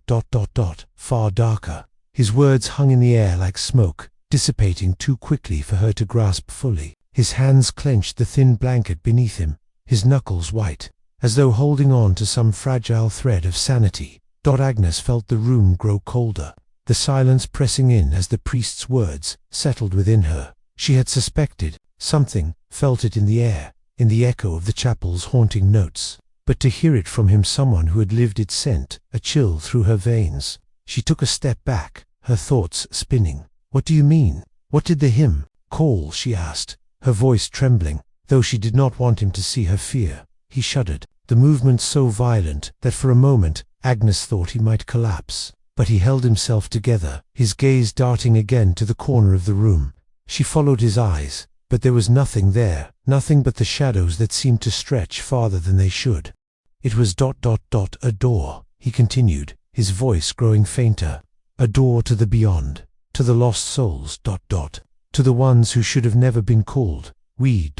far darker. His words hung in the air like smoke, dissipating too quickly for her to grasp fully. His hands clenched the thin blanket beneath him, his knuckles white, as though holding on to some fragile thread of sanity. Agnes felt the room grow colder, the silence pressing in as the priest's words settled within her. She had suspected something, felt it in the air, in the echo of the chapel's haunting notes. But to hear it from him, someone who had lived it, sent a chill through her veins. She took a step back, her thoughts spinning. "What do you mean? What did the hymn call?" she asked, her voice trembling, though she did not want him to see her fear. He shuddered, the movement so violent that for a moment Agnes thought he might collapse. But he held himself together, his gaze darting again to the corner of the room. She followed his eyes, But there was nothing there, nothing but the shadows that seemed to stretch farther than they should. It was ... a door, he continued, his voice growing fainter. A door to the beyond, to the lost souls ... to the ones who should have never been called. We ...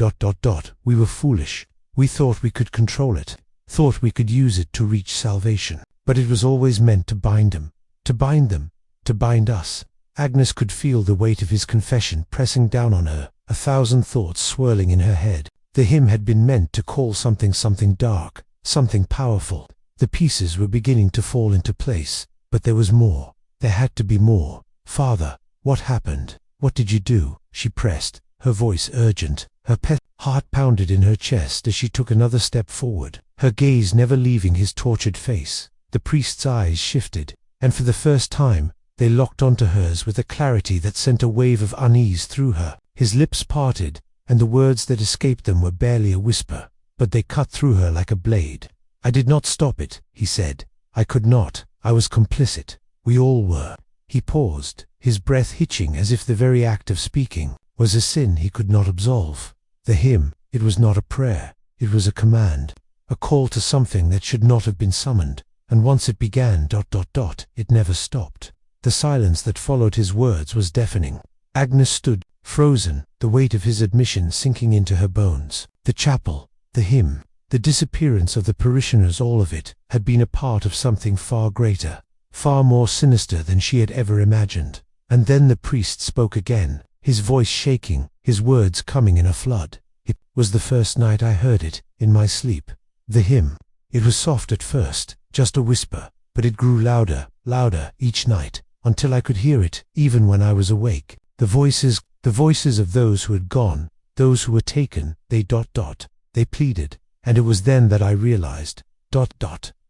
we were foolish. We thought we could control it, thought we could use it to reach salvation. But it was always meant to bind them, to bind them, to bind us. Agnes could feel the weight of his confession pressing down on her, 1,000 thoughts swirling in her head. The hymn had been meant to call something dark, something powerful. The pieces were beginning to fall into place, but there was more. There had to be more. Father, what happened? What did you do? She pressed, her voice urgent. Her heart pounded in her chest as she took another step forward, her gaze never leaving his tortured face. The priest's eyes shifted, and for the first time, they locked onto hers with a clarity that sent a wave of unease through her. His lips parted, and the words that escaped them were barely a whisper, but they cut through her like a blade. I did not stop it, he said. I could not. I was complicit. We all were. He paused, his breath hitching as if the very act of speaking was a sin he could not absolve. The hymn, it was not a prayer, it was a command, a call to something that should not have been summoned, and once it began ... it never stopped. The silence that followed his words was deafening. Agnes stood, frozen, the weight of his admission sinking into her bones. The chapel, the hymn, the disappearance of the parishioners, all of it, had been a part of something far greater, far more sinister than she had ever imagined. And then the priest spoke again, his voice shaking, his words coming in a flood. It was the first night I heard it, in my sleep. The hymn. It was soft at first, just a whisper, but it grew louder, louder, each night, until I could hear it, even when I was awake. The voices of those who had gone, those who were taken, they ... they pleaded, and it was then that I realized ...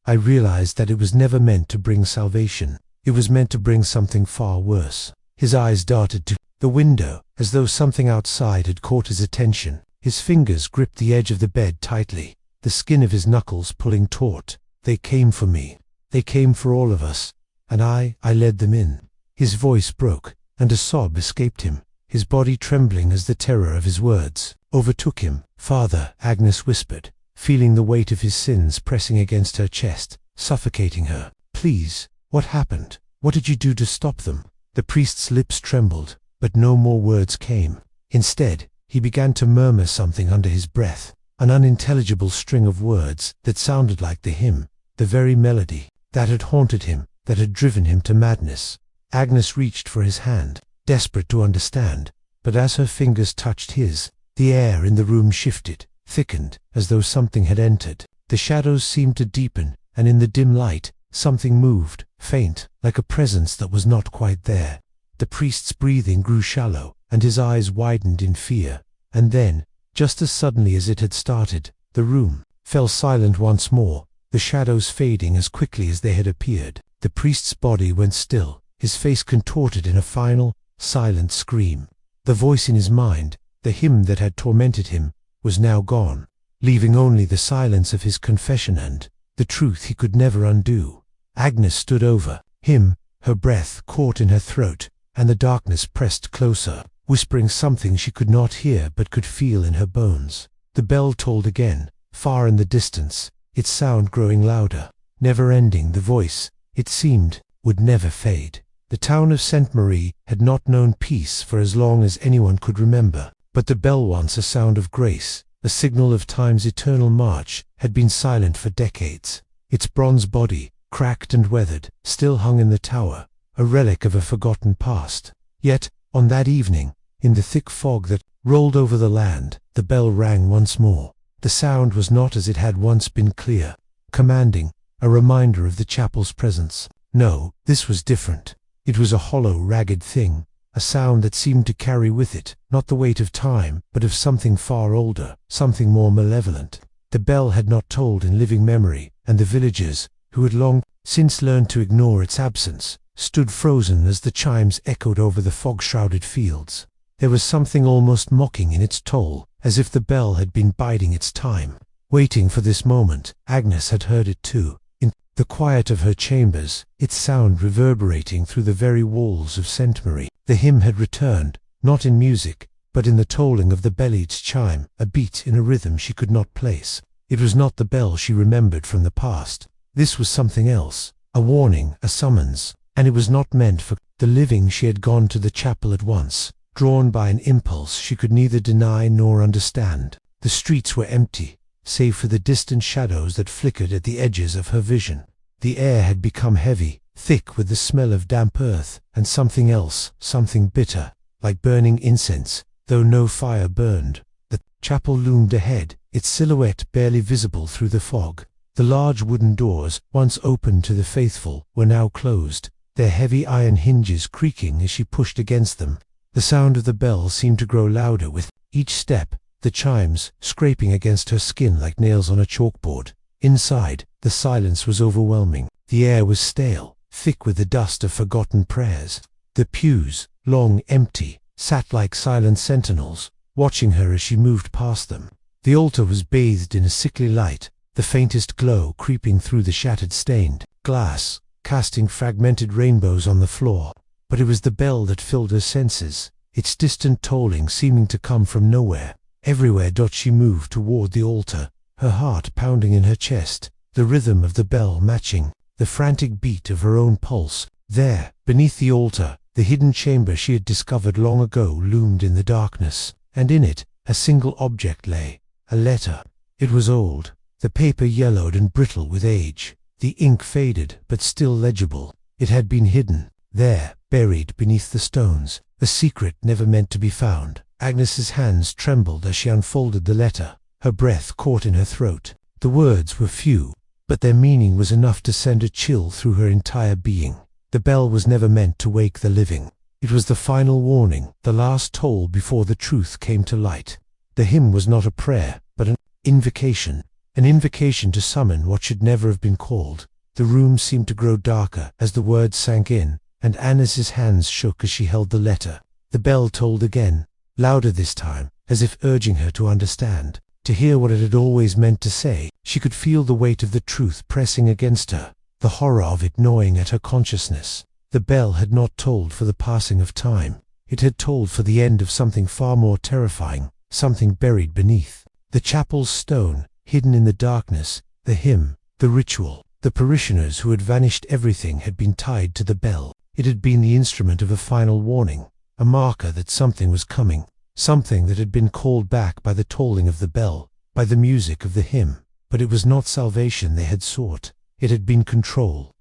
I realized that it was never meant to bring salvation. It was meant to bring something far worse. His eyes darted to the window, as though something outside had caught his attention. His fingers gripped the edge of the bed tightly, the skin of his knuckles pulling taut. They came for me. They came for all of us. And I led them in. His voice broke, and a sob escaped him, his body trembling as the terror of his words overtook him. Father, Agnes whispered, feeling the weight of his sins pressing against her chest, suffocating her. Please, what happened? What did you do to stop them? The priest's lips trembled, but no more words came. Instead, he began to murmur something under his breath, an unintelligible string of words that sounded like the hymn, the very melody that had haunted him, that had driven him to madness. Agnes reached for his hand, desperate to understand, but as her fingers touched his, the air in the room shifted, thickened, as though something had entered. The shadows seemed to deepen, and in the dim light, something moved, faint, like a presence that was not quite there. The priest's breathing grew shallow, and his eyes widened in fear. And then, just as suddenly as it had started, the room fell silent once more, the shadows fading as quickly as they had appeared. The priest's body went still, his face contorted in a final, silent scream. The voice in his mind, the hymn that had tormented him, was now gone, leaving only the silence of his confession and the truth he could never undo. Agnes stood over him, her breath caught in her throat, and the darkness pressed closer, whispering something she could not hear but could feel in her bones. The bell tolled again, far in the distance, its sound growing louder, never ending. The voice, it seemed, would never fade. The town of Sainte Marie had not known peace for as long as anyone could remember, but the bell, once a sound of grace, a signal of time's eternal march, had been silent for decades. Its bronze body, cracked and weathered, still hung in the tower, a relic of a forgotten past. Yet, on that evening, in the thick fog that rolled over the land, the bell rang once more. The sound was not as it had once been, clear, commanding, a reminder of the chapel's presence. No, this was different. It was a hollow, ragged thing, a sound that seemed to carry with it, not the weight of time, but of something far older, something more malevolent. The bell had not tolled in living memory, and the villagers, who had long since learned to ignore its absence, stood frozen as the chimes echoed over the fog-shrouded fields. There was something almost mocking in its toll, as if the bell had been biding its time, waiting for this moment. Agnes had heard it too, in the quiet of her chambers, its sound reverberating through the very walls of Sainte Marie. The hymn had returned, not in music, but in the tolling of the bellied's chime, a beat in a rhythm she could not place. It was not the bell she remembered from the past. This was something else, a warning, a summons, and it was not meant for the living. She had gone to the chapel at once, drawn by an impulse she could neither deny nor understand. The streets were empty, save for the distant shadows that flickered at the edges of her vision. The air had become heavy, thick with the smell of damp earth, and something else, something bitter, like burning incense, though no fire burned. The chapel loomed ahead, its silhouette barely visible through the fog. The large wooden doors, once open to the faithful, were now closed, their heavy iron hinges creaking as she pushed against them. The sound of the bell seemed to grow louder with each step, the chimes scraping against her skin like nails on a chalkboard. Inside, the silence was overwhelming. The air was stale, thick with the dust of forgotten prayers. The pews, long empty, sat like silent sentinels, watching her as she moved past them. The altar was bathed in a sickly light, the faintest glow creeping through the shattered stained glass, casting fragmented rainbows on the floor. But it was the bell that filled her senses, its distant tolling seeming to come from nowhere. Everywhere she moved toward the altar, her heart pounding in her chest, the rhythm of the bell matching the frantic beat of her own pulse. There, beneath the altar, the hidden chamber she had discovered long ago loomed in the darkness, and in it a single object lay, a letter. It was old, the paper yellowed and brittle with age, the ink faded but still legible. It had been hidden, there, buried beneath the stones, a secret never meant to be found. Agnes's hands trembled as she unfolded the letter, her breath caught in her throat. The words were few, but their meaning was enough to send a chill through her entire being. The bell was never meant to wake the living. It was the final warning, the last toll before the truth came to light. The hymn was not a prayer, but an invocation to summon what should never have been called. The room seemed to grow darker as the words sank in, and Agnes's hands shook as she held the letter. The bell tolled again, louder this time, as if urging her to understand, to hear what it had always meant to say. She could feel the weight of the truth pressing against her, the horror of it gnawing at her consciousness. The bell had not tolled for the passing of time. It had tolled for the end of something far more terrifying, something buried beneath. The chapel's stone, hidden in the darkness, the hymn, the ritual, the parishioners who had vanished, everything had been tied to the bell. It had been the instrument of a final warning, a marker that something was coming, something that had been called back by the tolling of the bell, by the music of the hymn. But it was not salvation they had sought. It had been control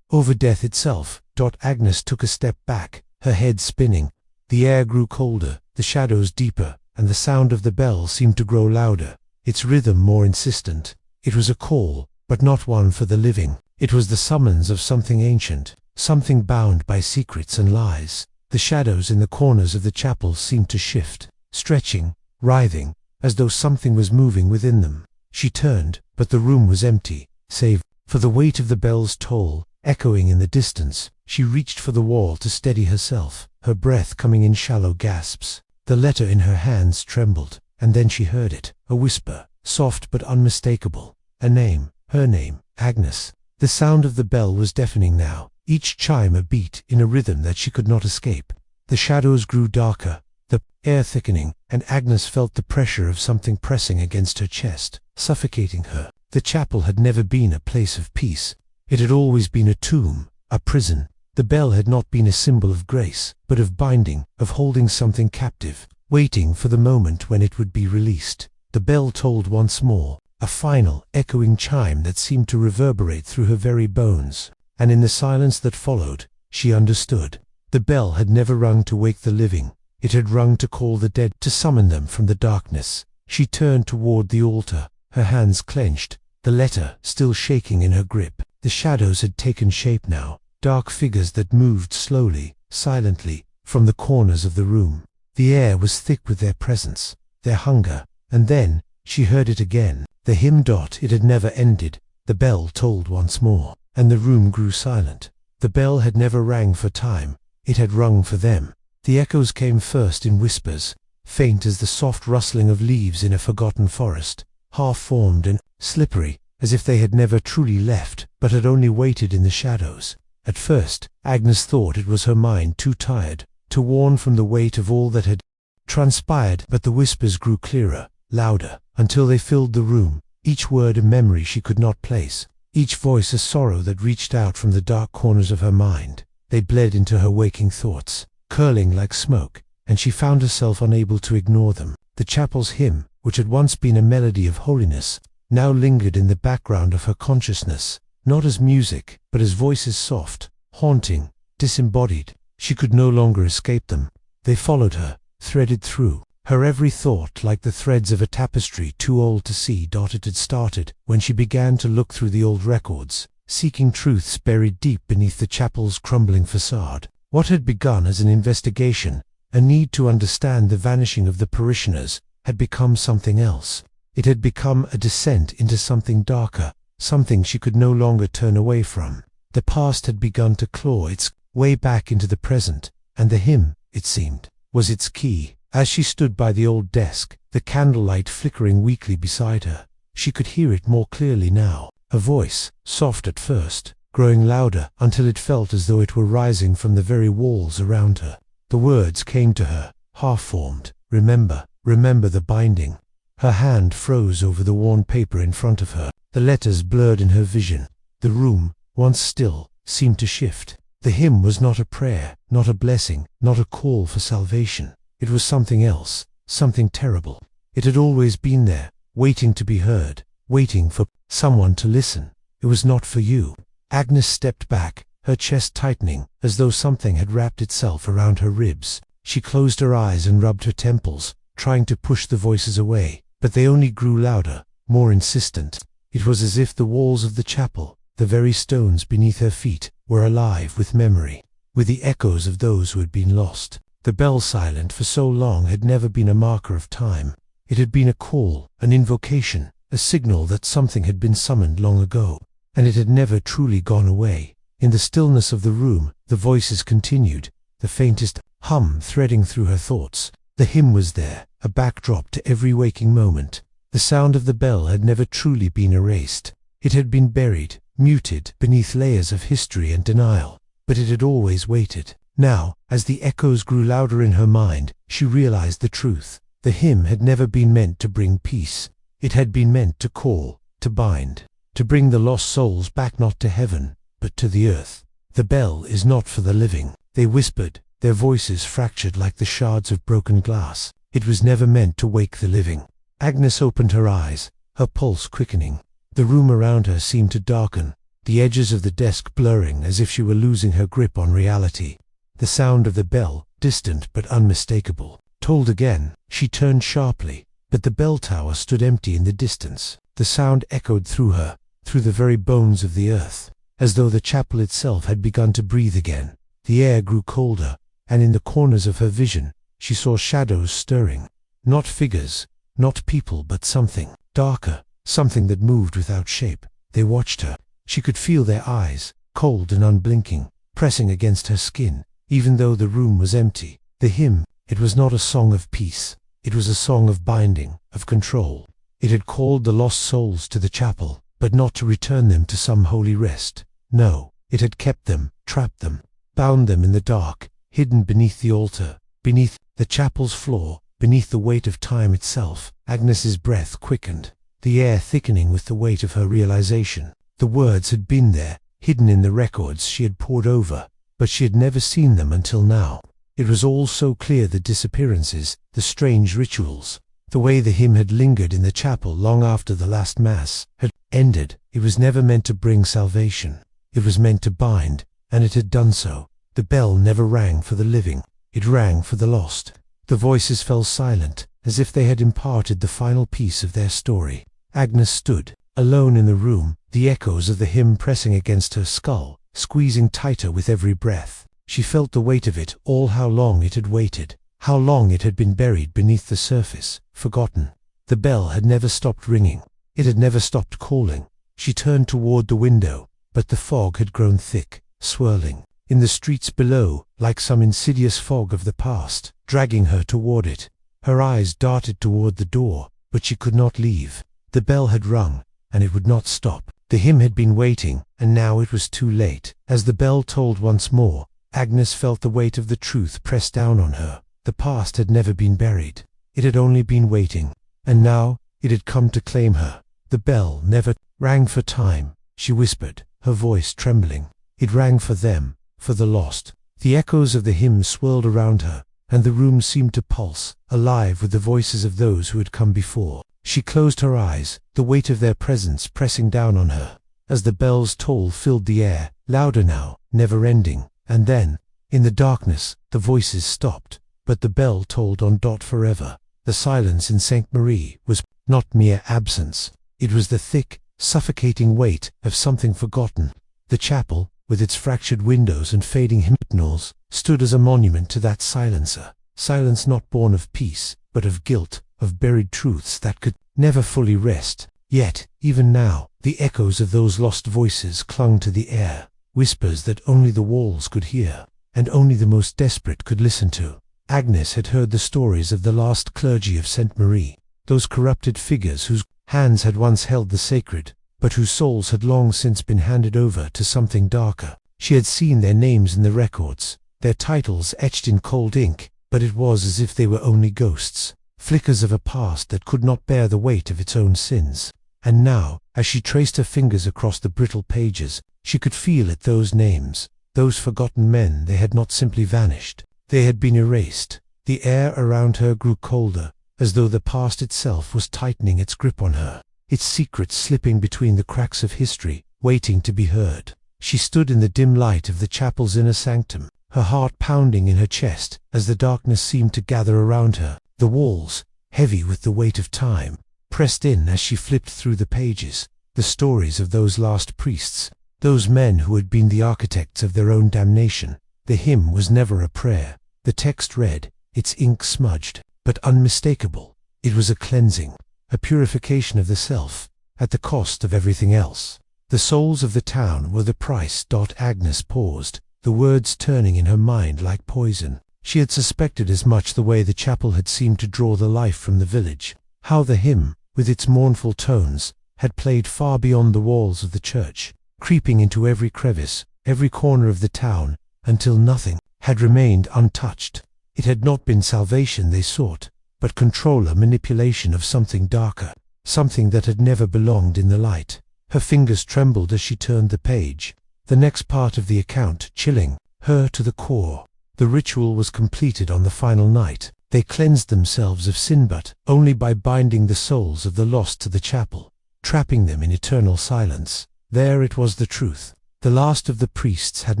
over death itself. Agnes took a step back, her head spinning. The air grew colder, the shadows deeper, and the sound of the bell seemed to grow louder, its rhythm more insistent. It was a call, but not one for the living. It was the summons of something ancient, something bound by secrets and lies. The shadows in the corners of the chapel seemed to shift, stretching, writhing, as though something was moving within them. She turned, but the room was empty, save for the weight of the bell's toll, echoing in the distance. She reached for the wall to steady herself, her breath coming in shallow gasps. The letter in her hands trembled, and then she heard it, a whisper, soft but unmistakable. A name, her name, Agnes. The sound of the bell was deafening now, each chime a beat in a rhythm that she could not escape. The shadows grew darker, the air thickening, and Agnes felt the pressure of something pressing against her chest, suffocating her. The chapel had never been a place of peace. It had always been a tomb, a prison. The bell had not been a symbol of grace, but of binding, of holding something captive, waiting for the moment when it would be released. The bell tolled once more, a final, echoing chime that seemed to reverberate through her very bones. And in the silence that followed, she understood. The bell had never rung to wake the living. It had rung to call the dead, to summon them from the darkness. She turned toward the altar, her hands clenched, the letter still shaking in her grip. The shadows had taken shape now, dark figures that moved slowly, silently, from the corners of the room. The air was thick with their presence, their hunger, and then, she heard it again, the hymn. It had never ended. The bell tolled once more, and the room grew silent. The bell had never rang for time, it had rung for them. The echoes came first in whispers, faint as the soft rustling of leaves in a forgotten forest, half-formed and slippery, as if they had never truly left, but had only waited in the shadows. At first, Agnes thought it was her mind too tired to warn from the weight of all that had transpired, but the whispers grew clearer, louder, until they filled the room, each word a memory she could not place, each voice a sorrow that reached out from the dark corners of her mind. They bled into her waking thoughts, curling like smoke, and she found herself unable to ignore them. The chapel's hymn, which had once been a melody of holiness, now lingered in the background of her consciousness, not as music, but as voices soft, haunting, disembodied. She could no longer escape them. They followed her, threaded through her every thought like the threads of a tapestry too old to see. It had started when she began to look through the old records, seeking truths buried deep beneath the chapel's crumbling facade. What had begun as an investigation, a need to understand the vanishing of the parishioners, had become something else. It had become a descent into something darker, something she could no longer turn away from. The past had begun to claw its way back into the present, and the hymn, it seemed, was its key. As she stood by the old desk, the candlelight flickering weakly beside her, she could hear it more clearly now. A voice, soft at first, growing louder until it felt as though it were rising from the very walls around her. The words came to her, half-formed. Remember, remember the binding. Her hand froze over the worn paper in front of her. The letters blurred in her vision. The room, once still, seemed to shift. The hymn was not a prayer, not a blessing, not a call for salvation. It was something else, something terrible. It had always been there, waiting to be heard, waiting for someone to listen. It was not for you. Agnes stepped back, her chest tightening, as though something had wrapped itself around her ribs. She closed her eyes and rubbed her temples, trying to push the voices away, but they only grew louder, more insistent. It was as if the walls of the chapel, the very stones beneath her feet, were alive with memory, with the echoes of those who had been lost. The bell, silent for so long, had never been a marker of time. It had been a call, an invocation, a signal that something had been summoned long ago, and it had never truly gone away. In the stillness of the room, the voices continued, the faintest hum threading through her thoughts. The hymn was there, a backdrop to every waking moment. The sound of the bell had never truly been erased. It had been buried, muted, beneath layers of history and denial, but it had always waited. Now, as the echoes grew louder in her mind, she realized the truth. The hymn had never been meant to bring peace. It had been meant to call, to bind, to bring the lost souls back, not to heaven, but to the earth. The bell is not for the living, they whispered, their voices fractured like the shards of broken glass. It was never meant to wake the living. Agnes opened her eyes, her pulse quickening. The room around her seemed to darken, the edges of the desk blurring as if she were losing her grip on reality. The sound of the bell, distant but unmistakable, tolled again. She turned sharply, but the bell tower stood empty in the distance. The sound echoed through her, through the very bones of the earth, as though the chapel itself had begun to breathe again. The air grew colder, and in the corners of her vision, she saw shadows stirring. Not figures, not people, but something darker, something that moved without shape. They watched her. She could feel their eyes, cold and unblinking, pressing against her skin. Even though the room was empty, the hymn, it was not a song of peace. It was a song of binding, of control. It had called the lost souls to the chapel, but not to return them to some holy rest. No, it had kept them, trapped them, bound them in the dark, hidden beneath the altar, beneath the chapel's floor, beneath the weight of time itself. Agnes's breath quickened, the air thickening with the weight of her realization. The words had been there, hidden in the records she had pored over, but she had never seen them until now. It was all so clear: the disappearances, the strange rituals, the way the hymn had lingered in the chapel long after the last Mass had ended. It was never meant to bring salvation. It was meant to bind, and it had done so. The bell never rang for the living. It rang for the lost. The voices fell silent, as if they had imparted the final piece of their story. Agnes stood, alone in the room, the echoes of the hymn pressing against her skull, squeezing tighter with every breath. She felt the weight of it all. How long it had waited, how long it had been buried beneath the surface, forgotten. The bell had never stopped ringing. It had never stopped calling. She turned toward the window, but the fog had grown thick, swirling in the streets below, like some insidious fog of the past, dragging her toward it. Her eyes darted toward the door, but she could not leave. The bell had rung, and it would not stop. The hymn had been waiting, and now it was too late. As the bell tolled once more, Agnes felt the weight of the truth press down on her. The past had never been buried. It had only been waiting. And now, it had come to claim her. The bell never rang for time, she whispered, her voice trembling. It rang for them, for the lost. The echoes of the hymn swirled around her, and the room seemed to pulse, alive with the voices of those who had come before. She closed her eyes, the weight of their presence pressing down on her. As the bell's toll filled the air, louder now, never-ending, and then, in the darkness, the voices stopped, but the bell tolled on forever. The silence in St. Marie was not mere absence. It was the thick, suffocating weight of something forgotten. The chapel, with its fractured windows and fading hymnals, stood as a monument to that silencer. Silence not born of peace, but of guilt, of buried truths that could never fully rest. Yet, even now, the echoes of those lost voices clung to the air, whispers that only the walls could hear, and only the most desperate could listen to. Agnes had heard the stories of the last clergy of St. Marie, those corrupted figures whose hands had once held the sacred, but whose souls had long since been handed over to something darker. She had seen their names in the records, their titles etched in cold ink, but it was as if they were only ghosts, flickers of a past that could not bear the weight of its own sins. And now, as she traced her fingers across the brittle pages, she could feel at those names, those forgotten men. They had not simply vanished. They had been erased. The air around her grew colder, as though the past itself was tightening its grip on her, its secrets slipping between the cracks of history, waiting to be heard. She stood in the dim light of the chapel's inner sanctum, her heart pounding in her chest as the darkness seemed to gather around her. The walls, heavy with the weight of time, pressed in as she flipped through the pages, the stories of those last priests, those men who had been the architects of their own damnation. The hymn was never a prayer. The text read, its ink smudged, but unmistakable. It was a cleansing, a purification of the self, at the cost of everything else. The souls of the town were the price. Agnes paused, the words turning in her mind like poison. She had suspected as much. The way the chapel had seemed to draw the life from the village. How the hymn, with its mournful tones, had played far beyond the walls of the church, creeping into every crevice, every corner of the town, until nothing had remained untouched. It had not been salvation they sought, but control, a manipulation of something darker, something that had never belonged in the light. Her fingers trembled as she turned the page, the next part of the account chilling her to the core. The ritual was completed on the final night. They cleansed themselves of sin, but only by binding the souls of the lost to the chapel, trapping them in eternal silence. There it was, the truth. The last of the priests had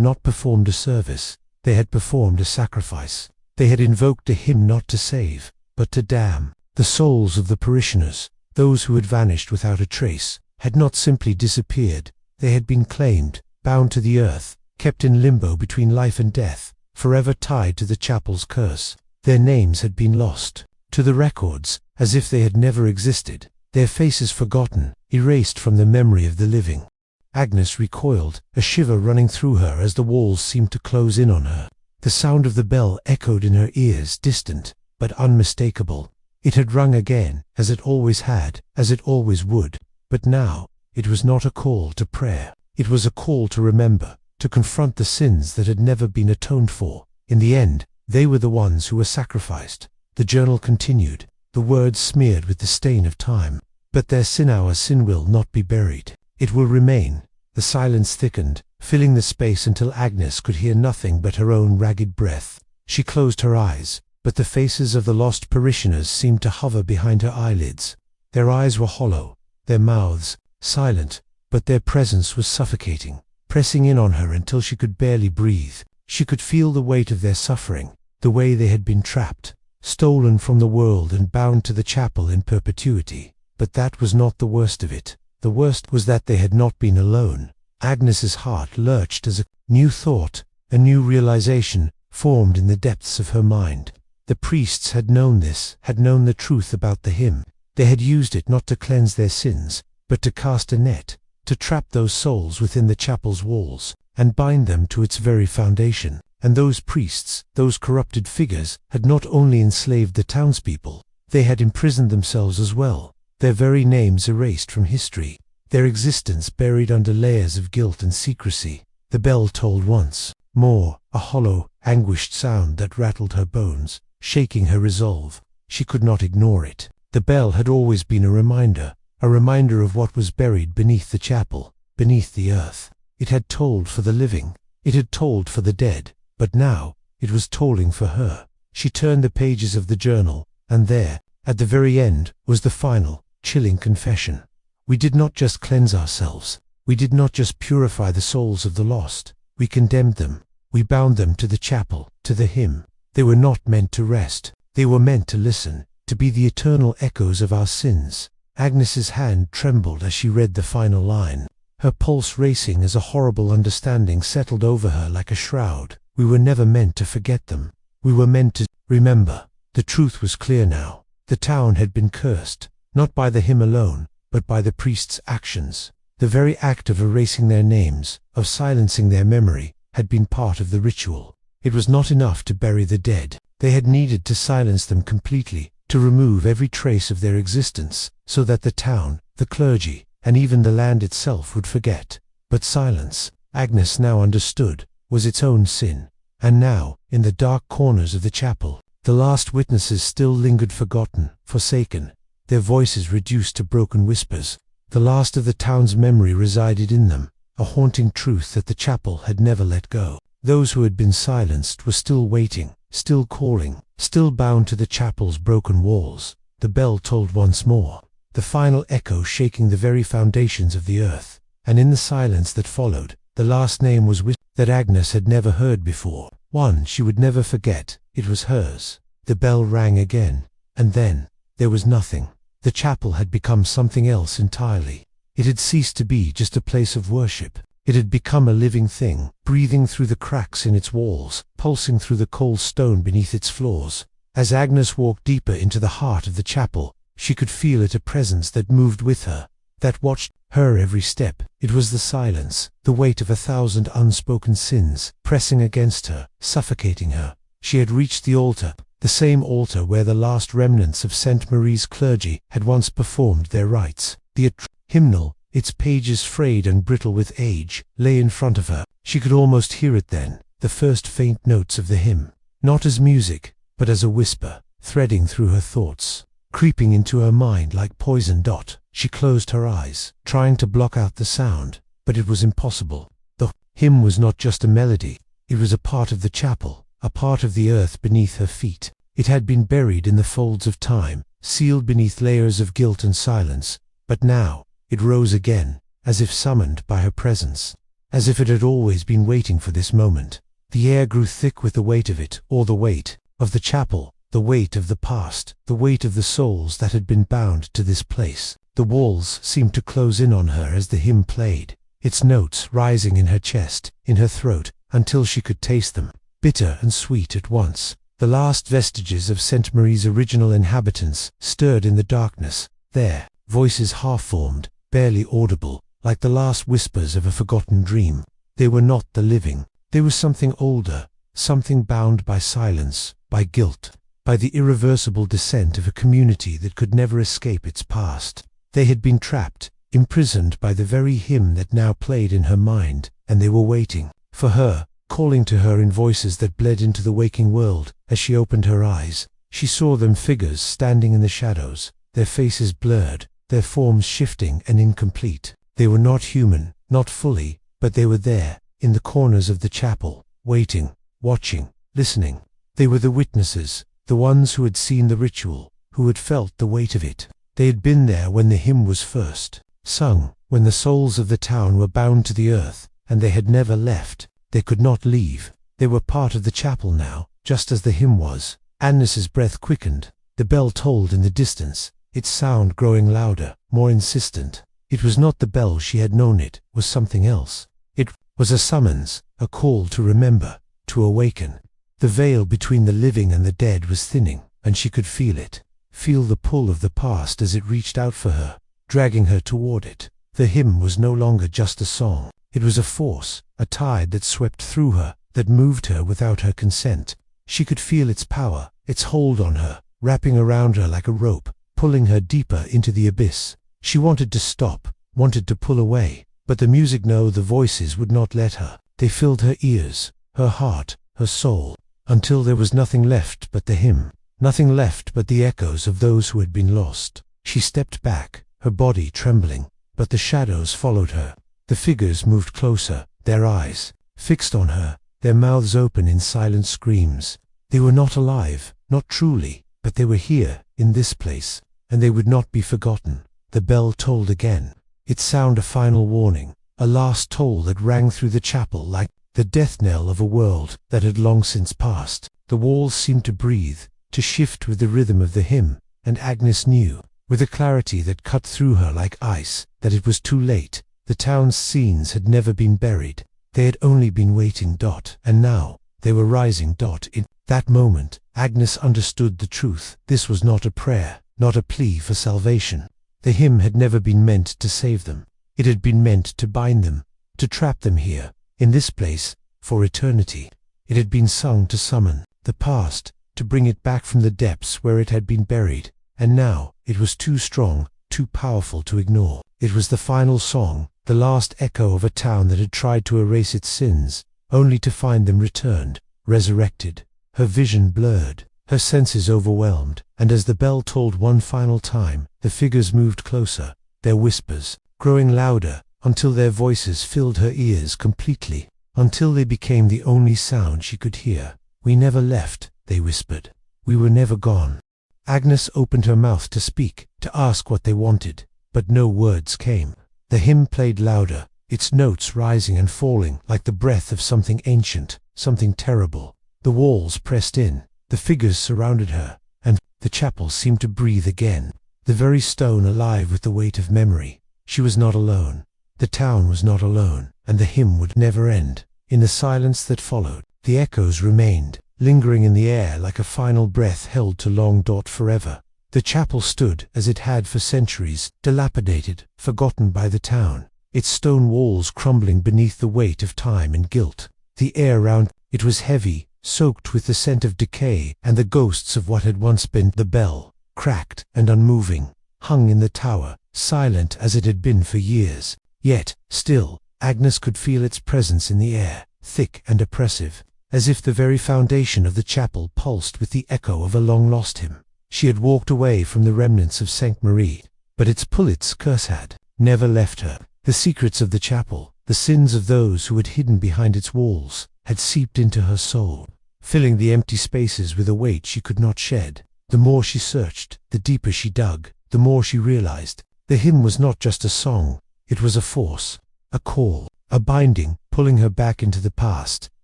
not performed a service, they had performed a sacrifice. They had invoked a hymn not to save, but to damn. The souls of the parishioners, those who had vanished without a trace, had not simply disappeared. They had been claimed, bound to the earth, kept in limbo between life and death, forever tied to the chapel's curse. Their names had been lost to the records, as if they had never existed, their faces forgotten, erased from the memory of the living. Agnes recoiled, a shiver running through her as the walls seemed to close in on her. The sound of the bell echoed in her ears, distant, but unmistakable. It had rung again, as it always had, as it always would. But now, it was not a call to prayer. It was a call to remember, to confront the sins that had never been atoned for. In the end, they were the ones who were sacrificed. The journal continued, the words smeared with the stain of time. But their sin, our sin, will not be buried. It will remain. The silence thickened, filling the space until Agnes could hear nothing but her own ragged breath. She closed her eyes, but the faces of the lost parishioners seemed to hover behind her eyelids. Their eyes were hollow, their mouths silent, but their presence was suffocating, pressing in on her until she could barely breathe. She could feel the weight of their suffering, the way they had been trapped, stolen from the world and bound to the chapel in perpetuity. But that was not the worst of it. The worst was that they had not been alone. Agnes's heart lurched as a new thought, a new realization, formed in the depths of her mind. The priests had known this, had known the truth about the hymn. They had used it not to cleanse their sins, but to cast a net, to trap those souls within the chapel's walls, and bind them to its very foundation. And those priests, those corrupted figures, had not only enslaved the townspeople, they had imprisoned themselves as well. Their very names erased from history, their existence buried under layers of guilt and secrecy. The bell tolled once more, a hollow, anguished sound that rattled her bones. shaking her resolve. She could not ignore it. The bell had always been a reminder of what was buried beneath the chapel, beneath the earth. It had tolled for the living, it had tolled for the dead, but now it was tolling for her. She turned the pages of the journal, and there, at the very end, was the final, chilling confession. We did not just cleanse ourselves, we did not just purify the souls of the lost, we condemned them, we bound them to the chapel, to the hymn. They were not meant to rest, they were meant to listen, to be the eternal echoes of our sins. Agnes's hand trembled as she read the final line, her pulse racing as a horrible understanding settled over her like a shroud. We were never meant to forget them. We were meant to remember. The truth was clear now. The town had been cursed, not by the hymn alone, but by the priest's actions. The very act of erasing their names, of silencing their memory, had been part of the ritual. It was not enough to bury the dead. They had needed to silence them completely, to remove every trace of their existence, so that the town, the clergy, and even the land itself would forget. But silence, Agnes now understood, was its own sin. And now, in the dark corners of the chapel, the last witnesses still lingered forgotten, forsaken, their voices reduced to broken whispers. The last of the town's memory resided in them, a haunting truth that the chapel had never let go. Those who had been silenced were still waiting, still calling, still bound to the chapel's broken walls. The bell tolled once more, the final echo shaking the very foundations of the earth. And in the silence that followed, the last name was whispered that Agnes had never heard before, one she would never forget. It was hers. The bell rang again, and then there was nothing. The chapel had become something else entirely. It had ceased to be just a place of worship. It had become a living thing, breathing through the cracks in its walls, pulsing through the cold stone beneath its floors. As Agnes walked deeper into the heart of the chapel, she could feel it, a presence that moved with her, that watched her every step. It was the silence, the weight of 1,000 unspoken sins, pressing against her, suffocating her. She had reached the altar, the same altar where the last remnants of St. Marie's clergy had once performed their rites. The hymnal, its pages frayed and brittle with age, lay in front of her. She could almost hear it then, the first faint notes of the hymn, not as music, but as a whisper, threading through her thoughts, creeping into her mind like poison. She closed her eyes, trying to block out the sound, but it was impossible. The hymn was not just a melody, it was a part of the chapel, a part of the earth beneath her feet. It had been buried in the folds of time, sealed beneath layers of guilt and silence, but now it rose again, as if summoned by her presence, as if it had always been waiting for this moment. The air grew thick with the weight of it, or the weight of the chapel, the weight of the past, the weight of the souls that had been bound to this place. The walls seemed to close in on her as the hymn played, its notes rising in her chest, in her throat, until she could taste them, bitter and sweet at once. The last vestiges of St. Marie's original inhabitants stirred in the darkness, there, voices half-formed, barely audible, like the last whispers of a forgotten dream. They were not the living. They were something older, something bound by silence, by guilt, by the irreversible descent of a community that could never escape its past. They had been trapped, imprisoned by the very hymn that now played in her mind, and they were waiting for her, calling to her in voices that bled into the waking world. As she opened her eyes, she saw them, figures standing in the shadows, their faces blurred, their forms shifting and incomplete. They were not human, not fully, but they were there, in the corners of the chapel, waiting, watching, listening. They were the witnesses, the ones who had seen the ritual, who had felt the weight of it. They had been there when the hymn was first sung, when the souls of the town were bound to the earth, and they had never left. They could not leave. They were part of the chapel now, just as the hymn was. Agnes's breath quickened. The bell tolled in the distance, its sound growing louder, more insistent. It was not the bell she had known, it was something else. It was a summons, a call to remember, to awaken. The veil between the living and the dead was thinning, and she could feel it, feel the pull of the past as it reached out for her, dragging her toward it. The hymn was no longer just a song. It was a force, a tide that swept through her, that moved her without her consent. She could feel its power, its hold on her, wrapping around her like a rope, pulling her deeper into the abyss. She wanted to stop, wanted to pull away, but the music, no, the voices would not let her. They filled her ears, her heart, her soul. until there was nothing left but the hymn, nothing left but the echoes of those who had been lost. She stepped back, her body trembling, but the shadows followed her. The figures moved closer, their eyes fixed on her, their mouths open in silent screams. They were not alive, not truly, but they were here, in this place, and they would not be forgotten. The bell tolled again, its sound a final warning, a last toll that rang through the chapel like the death knell of a world that had long since passed. The walls seemed to breathe, to shift with the rhythm of the hymn, and Agnes knew, with a clarity that cut through her like ice, that it was too late. The town's scenes had never been buried, they had only been waiting. And now, they were rising. In that moment, Agnes understood the truth. This was not a prayer, not a plea for salvation. The hymn had never been meant to save them. It had been meant to bind them, to trap them here, in this place, for eternity. It had been sung to summon the past, to bring it back from the depths where it had been buried, and now, it was too strong, too powerful to ignore. It was the final song, the last echo of a town that had tried to erase its sins, only to find them returned, resurrected. Her vision blurred, her senses overwhelmed, and as the bell tolled one final time, the figures moved closer, their whispers growing louder, until their voices filled her ears completely, until they became the only sound she could hear. "We never left," they whispered. "We were never gone." Agnes opened her mouth to speak, to ask what they wanted, but no words came. The hymn played louder, its notes rising and falling like the breath of something ancient, something terrible. The walls pressed in, the figures surrounded her, and the chapel seemed to breathe again, the very stone alive with the weight of memory. She was not alone. The town was not alone, and the hymn would never end. In the silence that followed, the echoes remained, lingering in the air like a final breath held too long. Forever. The chapel stood as it had for centuries, dilapidated, forgotten by the town, its stone walls crumbling beneath the weight of time and guilt. The air round it was heavy, soaked with the scent of decay and the ghosts of what had once been. The bell, cracked and unmoving, hung in the tower, silent as it had been for years. Yet, still, Agnes could feel its presence in the air, thick and oppressive, as if the very foundation of the chapel pulsed with the echo of a long-lost hymn. She had walked away from the remnants of St. Marie, but its pullet's curse had never left her. The secrets of the chapel, the sins of those who had hidden behind its walls, had seeped into her soul, filling the empty spaces with a weight she could not shed. The more she searched, the deeper she dug, the more she realized. The hymn was not just a song, it was a force, a call, a binding, pulling her back into the past,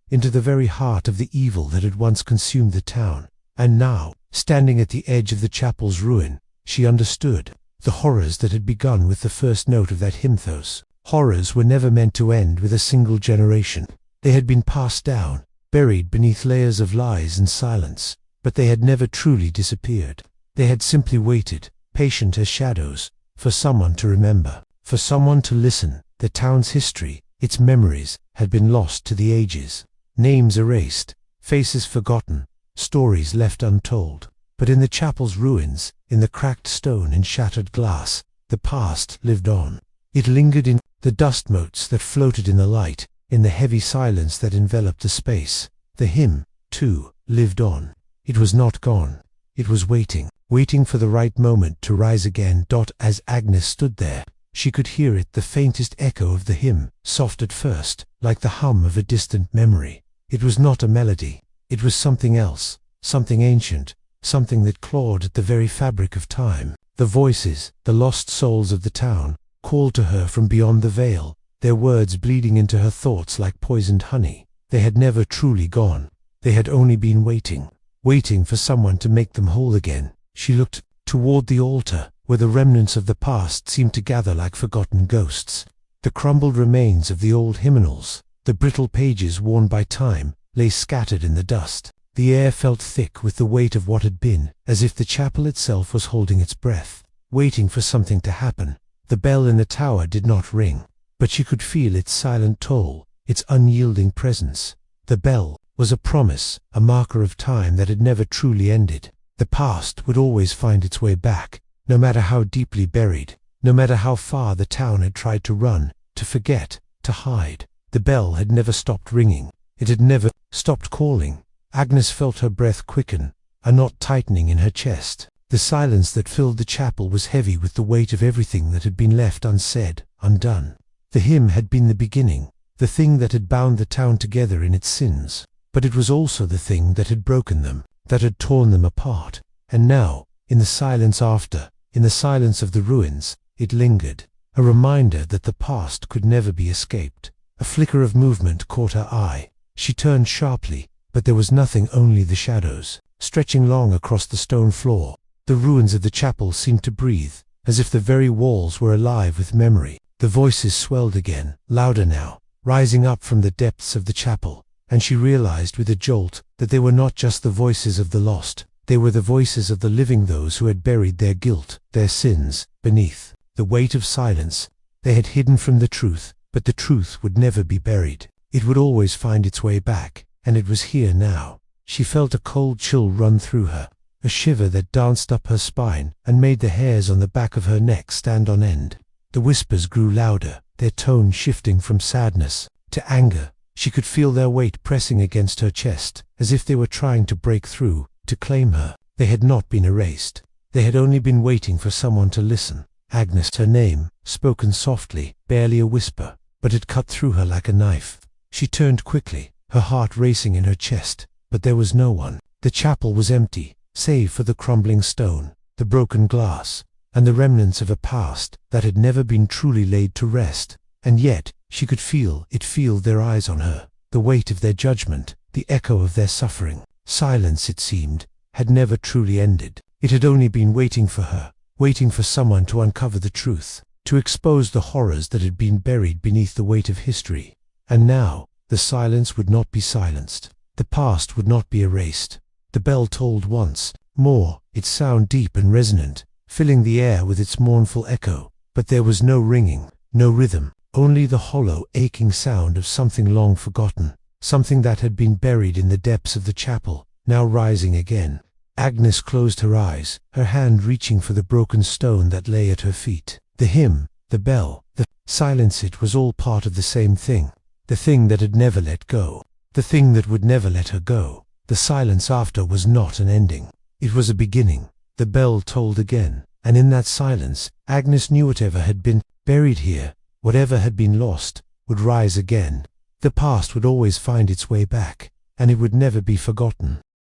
into the very heart of the evil that had once consumed the town. And now, standing at the edge of the chapel's ruin, she understood the horrors that had begun with the first note of that hymnos. Horrors were never meant to end with a single generation. They had been passed down, buried beneath layers of lies and silence, but they had never truly disappeared. They had simply waited, patient as shadows, for someone to remember, for someone to listen. The town's history, its memories, had been lost to the ages. Names erased, faces forgotten, stories left untold. But in the chapel's ruins, in the cracked stone and shattered glass, the past lived on. It lingered in the dust motes that floated in the light, in the heavy silence that enveloped the space. The hymn, too, lived on. It was not gone. It was waiting, waiting for the right moment to rise again. As Agnes stood there, she could hear it, the faintest echo of the hymn, soft at first, like the hum of a distant memory. It was not a melody. It was something else, something ancient, something that clawed at the very fabric of time. The voices, the lost souls of the town, called to her from beyond the veil, their words bleeding into her thoughts like poisoned honey. They had never truly gone. They had only been waiting, waiting for someone to make them whole again. She looked toward the altar, where the remnants of the past seemed to gather like forgotten ghosts. The crumbled remains of the old hymnals, the brittle pages worn by time, lay scattered in the dust. The air felt thick with the weight of what had been, as if the chapel itself was holding its breath, waiting for something to happen. The bell in the tower did not ring, but she could feel its silent toll, its unyielding presence. The bell was a promise, a marker of time that had never truly ended. The past would always find its way back, no matter how deeply buried, no matter how far the town had tried to run, to forget, to hide. The bell had never stopped ringing. It had never stopped calling. Agnes felt her breath quicken, a knot tightening in her chest. The silence that filled the chapel was heavy with the weight of everything that had been left unsaid, undone. The hymn had been the beginning, the thing that had bound the town together in its sins. But it was also the thing that had broken them, that had torn them apart. And now, in the silence after, in the silence of the ruins, it lingered, a reminder that the past could never be escaped. A flicker of movement caught her eye. She turned sharply, but there was nothing, only the shadows, stretching long across the stone floor. The ruins of the chapel seemed to breathe, as if the very walls were alive with memory. The voices swelled again, louder now, rising up from the depths of the chapel, and she realized with a jolt that they were not just the voices of the lost, they were the voices of the living, those who had buried their guilt, their sins, beneath the weight of silence. They had hidden from the truth, but the truth would never be buried. It would always find its way back, and it was here now. She felt a cold chill run through her, a shiver that danced up her spine and made the hairs on the back of her neck stand on end. The whispers grew louder, their tone shifting from sadness to anger. She could feel their weight pressing against her chest, as if they were trying to break through, to claim her. They had not been erased. They had only been waiting for someone to listen. Agnes, her name, spoken softly, barely a whisper, but it cut through her like a knife. She turned quickly, her heart racing in her chest, but there was no one. The chapel was empty, save for the crumbling stone, the broken glass, and the remnants of a past that had never been truly laid to rest. And yet, she could feel their eyes on her, the weight of their judgment, the echo of their suffering. Silence, it seemed, had never truly ended. It had only been waiting for her, waiting for someone to uncover the truth, to expose the horrors that had been buried beneath the weight of history. And now, the silence would not be silenced. The past would not be erased. The bell tolled once more, its sound deep and resonant, filling the air with its mournful echo. But there was no ringing, no rhythm, only the hollow, aching sound of something long forgotten, something that had been buried in the depths of the chapel, now rising again. Agnes closed her eyes, her hand reaching for the broken stone that lay at her feet. The hymn, the bell, the silence, it was all part of the same thing. The thing that had never let go. The thing that would never let her go. The silence after was not an ending. It was a beginning. The bell tolled again, and in that silence, Agnes knew whatever had been buried here, whatever had been lost, would rise again. The past would always find its way back, and it would never be forgotten.